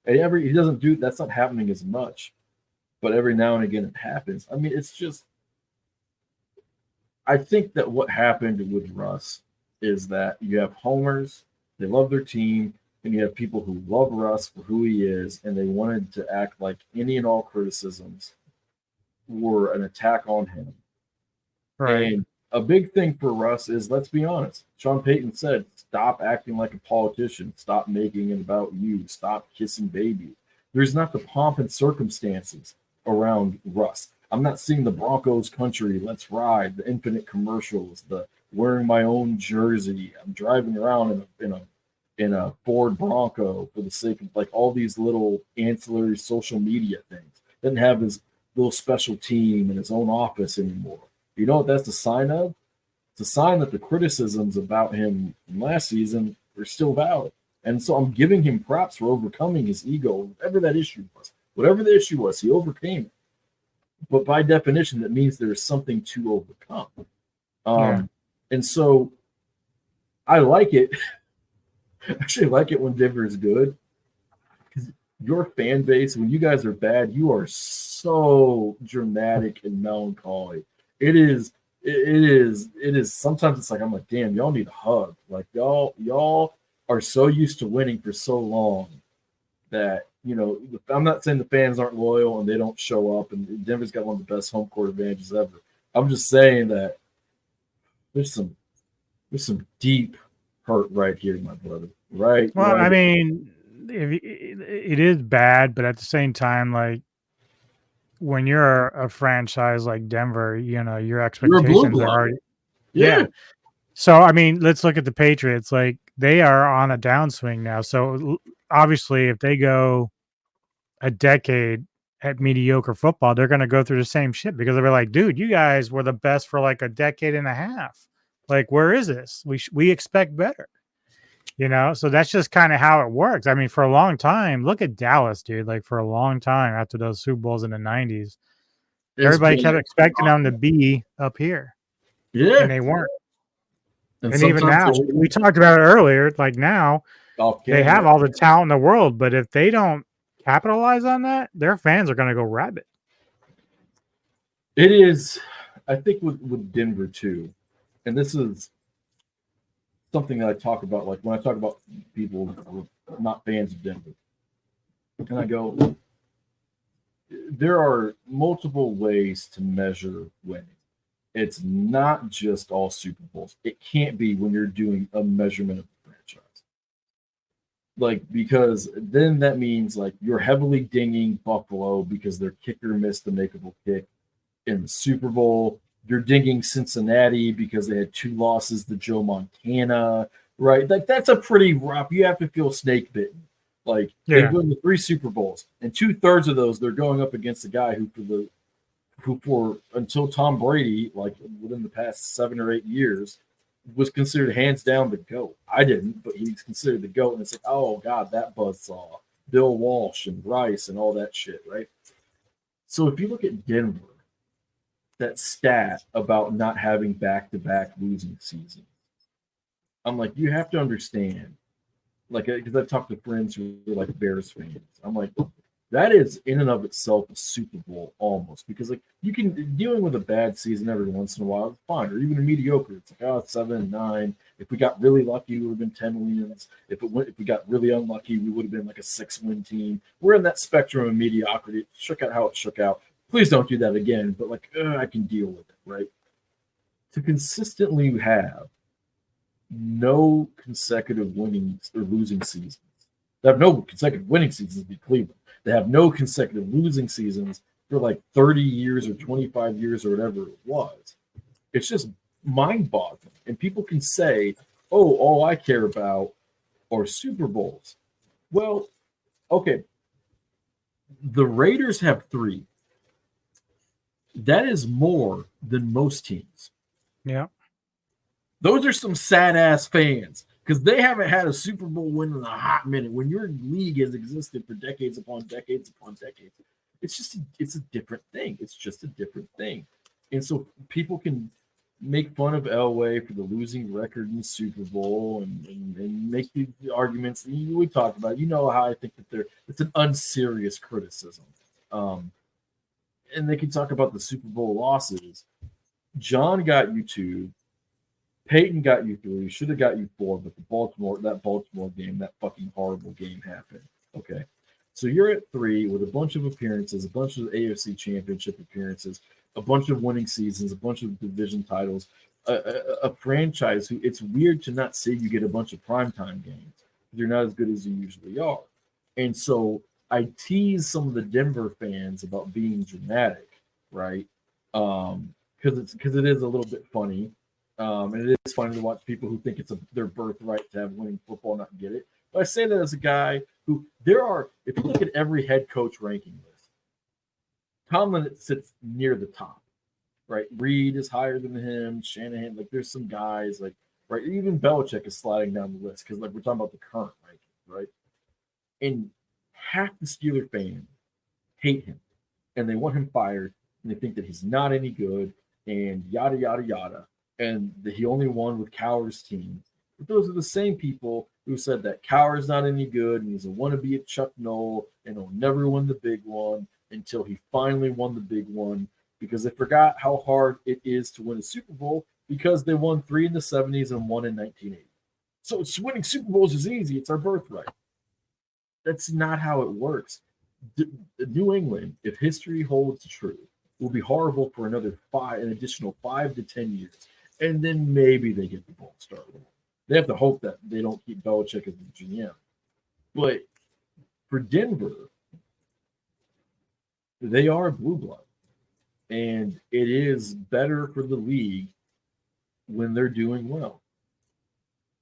Speaker 5: And he doesn't do that's not happening as much, but every now and again it happens. I mean, it's just I think that what happened with Russ is that you have homers, they love their team, and you have people who love Russ for who he is, and they wanted to act like any and all criticisms were an attack on him.
Speaker 4: Right.
Speaker 5: And a big thing for Russ is, let's be honest, Sean Payton said, stop acting like a politician, stop making it about you, stop kissing baby. There's not the pomp and circumstances around Russ. I'm not seeing the Broncos country, let's ride, the infinite commercials, the wearing my own jersey. I'm driving around in a Ford Bronco for the sake of like all these little ancillary social media things. Doesn't have his little special team in his own office anymore. You know what that's a sign of? It's a sign that the criticisms about him from last season are still valid. And so I'm giving him props for overcoming his ego, whatever that issue was. Whatever the issue was, he overcame it. But by definition, that means there is something to overcome. And so I like it. I actually like it when Denver is good. Because your fan base, when you guys are bad, you are so dramatic and melancholy. It is sometimes it's like I'm like, damn, y'all need a hug. Like y'all are so used to winning for so long that I'm not saying the fans aren't loyal and they don't show up, and Denver's got one of the best home court advantages ever. I'm just saying that there's some deep hurt right here, my brother. Right.
Speaker 4: Well,
Speaker 5: right.
Speaker 4: I mean, it is bad, but at the same time, like when you're a franchise like Denver, your expectations are already
Speaker 5: Yeah.
Speaker 4: So I mean, let's look at the Patriots. Like they are on a downswing now. So obviously, if they go a decade at mediocre football, they're going to go through the same shit because they'll be like, dude, you guys were the best for like a decade and a half. Like, where is this? We expect better, So that's just kind of how it works. I mean, for a long time, look at Dallas, dude. Like for a long time after those Super Bowls in the '90s, everybody kept expecting them to be up here.
Speaker 5: Yeah,
Speaker 4: and they weren't.
Speaker 5: And
Speaker 4: even now, we talked about it earlier. Like now, they have all the talent in the world, but if they don't capitalize on that, their fans are going to go rabid.
Speaker 5: It is, I think, with Denver too, and this is something that I talk about. Like when I talk about people who are not fans of Denver, and I go, there are multiple ways to measure winning. It's not just all Super Bowls. It can't be when you're doing a measurement of the franchise. Like, because then that means like you're heavily dinging Buffalo because their kicker missed the makeable kick in the Super Bowl. You're dinging Cincinnati because they had 2 losses to Joe Montana, right? Like that's a pretty rough. You have to feel snake bitten. Like they've won the 3 Super Bowls, and 2/3 of those they're going up against a guy who for until Tom Brady, like within the past 7 or 8 years, was considered hands down the GOAT. I didn't, but he's considered the GOAT. And it's like, oh God, that buzzsaw, Bill Walsh and Rice and all that shit, right? So if you look at Denver, that stat about not having back-to-back losing seasons, I'm like, you have to understand, like, because I've talked to friends who are like Bears fans. I'm like, that is in and of itself a Super Bowl almost, because like you can dealing with a bad season every once in a while, it's fine, or even a mediocre. It's like 7-9. If we got really lucky, we would have been 10 wins. If we got really unlucky, we would have been like a 6-win team. We're in that spectrum of mediocrity. It shook out how it shook out. please don't do that again. But like, I can deal with it, right? To consistently have no consecutive winning or losing seasons. They have no consecutive winning seasons be Cleveland. They have no consecutive losing seasons for like 30 years or 25 years or whatever it was. It's just mind-boggling. And people can say, oh, all I care about are Super Bowls. Well, okay. The Raiders have 3. That is more than most teams.
Speaker 4: Yeah.
Speaker 5: Those are some sad-ass fans because they haven't had a Super Bowl win in a hot minute. When your league has existed for decades upon decades upon decades, it's a different thing. It's just a different thing. And so people can make fun of Elway for the losing record in the Super Bowl and make the arguments we talked about. You know how I think that it's an unserious criticism. And they can talk about the Super Bowl losses. John got you 2. Peyton got you 3. Should have got you 4, but that Baltimore game, that fucking horrible game happened. Okay. So you're at 3 with a bunch of appearances, a bunch of AFC championship appearances, a bunch of winning seasons, a bunch of division titles, a franchise who it's weird to not say you get a bunch of primetime games. You're not as good as you usually are. And so I tease some of the Denver fans about being dramatic, right? Because it is a little bit funny. And it is funny to watch people who think it's their birthright to have winning football not get it. But I say that as a guy who if you look at every head coach ranking list, Tomlin sits near the top, right? Reed is higher than him. Shanahan, like there's some guys like, right? Even Belichick is sliding down the list because like we're talking about the current ranking, right? And half the Steeler fans hate him and they want him fired and they think that he's not any good and yada, yada, yada. And that he only won with Cowher's team. But those are the same people who said that Cowher's not any good and he's a wannabe at Chuck Noll and he'll never win the big one until he finally won the big one because they forgot how hard it is to win a Super Bowl because they won 3 in the 70s and 1 in 1980. So it's winning Super Bowls is easy. It's our birthright. That's not how it works. New England, if history holds true, will be horrible for an additional 5 to 10 years. And then maybe they get the ball started. They have to hope that they don't keep Belichick as the GM. But for Denver, they are blue blood. And it is better for the league when they're doing well.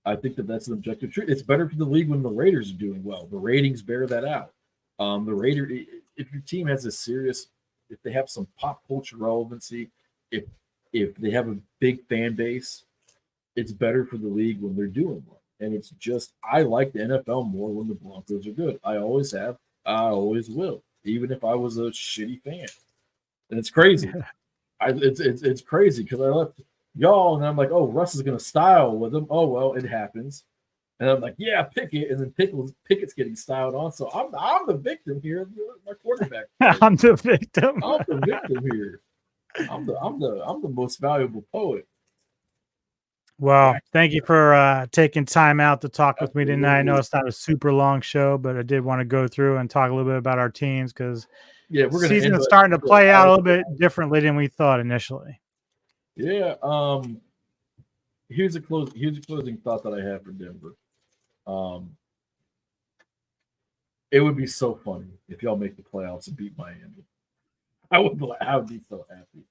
Speaker 5: I think that's an objective truth. It's better for the league when the Raiders are doing well. The ratings bear that out. If your team has if they have some pop culture relevancy, if they have a big fan base, it's better for the league when they're doing well. And it's just, I like the NFL more when the Broncos are good. I always have. I always will, even if I was a shitty fan. And it's crazy. It's crazy because I left y'all and I'm like, oh, Russ is going to style with them. Oh, well, it happens. And I'm like, yeah, Pickett. And then Pickett's getting styled on. So I'm the victim here. My quarterback.
Speaker 4: I'm the victim.
Speaker 5: I'm the victim here. I'm the most valuable poet.
Speaker 4: Well, thank you for taking time out to talk with me
Speaker 5: Absolutely.
Speaker 4: tonight. I know it's not a super long show, but I did want to go through and talk a little bit about our teams because
Speaker 5: we're gonna
Speaker 4: season is starting to play out a little bit differently than we thought initially.
Speaker 5: Yeah. Here's a closing thought that I have for Denver. It would be so funny if y'all make the playoffs and beat Miami. I would be so happy.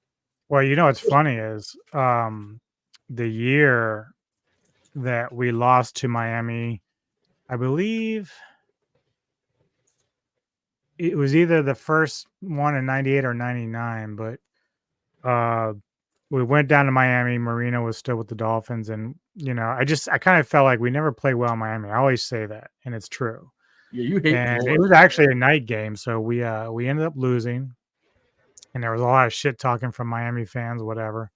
Speaker 4: Well, you know what's funny is the year that we lost to Miami, I believe it was either the first one in 98 or 99, but we went down to Miami. Marino was still with the Dolphins. And, you know, I kind of felt like we never played well in Miami. I always say that, and it's true.
Speaker 5: Yeah, you hate
Speaker 4: and
Speaker 5: Florida.
Speaker 4: It was actually a night game. So we ended up losing. And there was a lot of shit talking from Miami fans, whatever.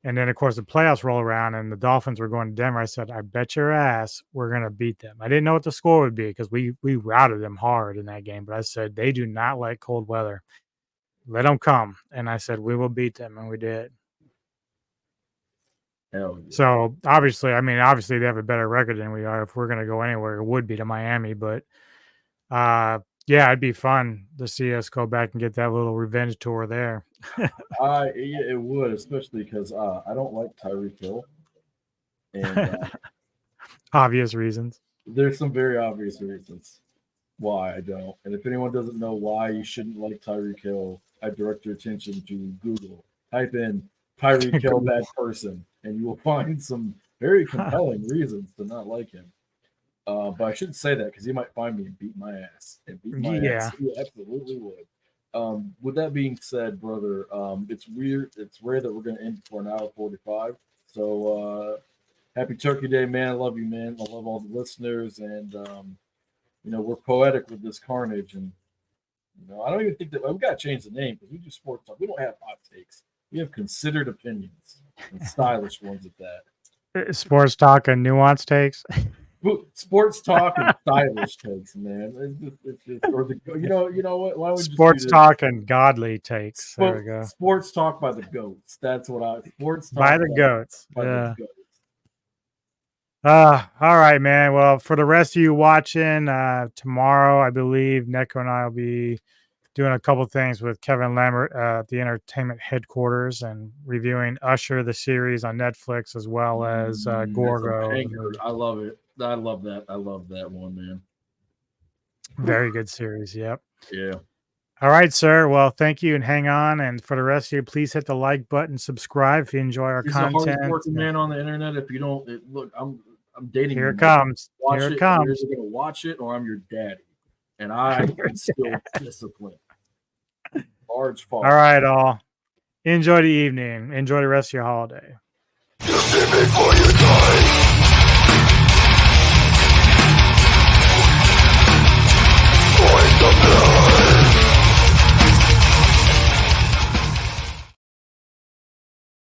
Speaker 4: And then, of course, the playoffs roll around and the Dolphins were going to Denver. I said, I bet your ass we're going to beat them. I didn't know what the score would be because we routed them hard in that game. But I said, they do not like cold weather. Let them come. And I said, we will beat them. And we did.
Speaker 5: Hell yeah.
Speaker 4: So, obviously, they have a better record than we are. If we're going to go anywhere, it would be to Miami. But, Yeah, it'd be fun to see us go back and get that little revenge tour there.
Speaker 5: Yeah, it would, especially because I don't like Tyreek Hill, and
Speaker 4: Obvious reasons.
Speaker 5: there's some very obvious reasons why I don't. And if anyone doesn't know why you shouldn't like Tyreek Hill, I direct your attention to Google. Type in Tyreek Hill bad person, and you will find some very compelling reasons to not like him. But I shouldn't say that because he might find me and beat my ass. And beat my ass. He absolutely would. With that being said, brother, it's weird. It's rare that we're going to end for an hour 45. So happy Turkey Day, man. I love you, man. I love all the listeners. And, we're poetic with this Carnage. And, I don't even think that we've got to change the name because we do sports talk. We don't have hot takes. We have considered opinions and stylish ones at that.
Speaker 4: Sports talk and nuanced takes.
Speaker 5: Sports talk and stylish takes, man. It's just, or you know what? Why would
Speaker 4: sports talk and godly takes? There we go.
Speaker 5: Sports talk by the goats. That's what I. Sports talk
Speaker 4: by the goats.
Speaker 5: By the goats.
Speaker 4: All right, man. Well, for the rest of you watching, tomorrow, I believe Neko and I will be doing a couple things with Kevin Lambert at the entertainment headquarters and reviewing Usher, the series on Netflix, as well as Gorgo.
Speaker 5: I love it. I love that. I love that one, man.
Speaker 4: Very good series. Yep.
Speaker 5: Yeah.
Speaker 4: All right, sir. Well, thank you and hang on. And for the rest of you, please hit the like button, subscribe if you enjoy our content.
Speaker 5: He's the hardest working man on the internet. If you don't look, I'm dating.
Speaker 4: Here it comes. Here it comes.
Speaker 5: You're either gonna watch it or I'm your daddy, and I instill discipline. Large fault.
Speaker 4: All right, all. Enjoy the evening. Enjoy the rest of your holiday.
Speaker 1: Just before you die.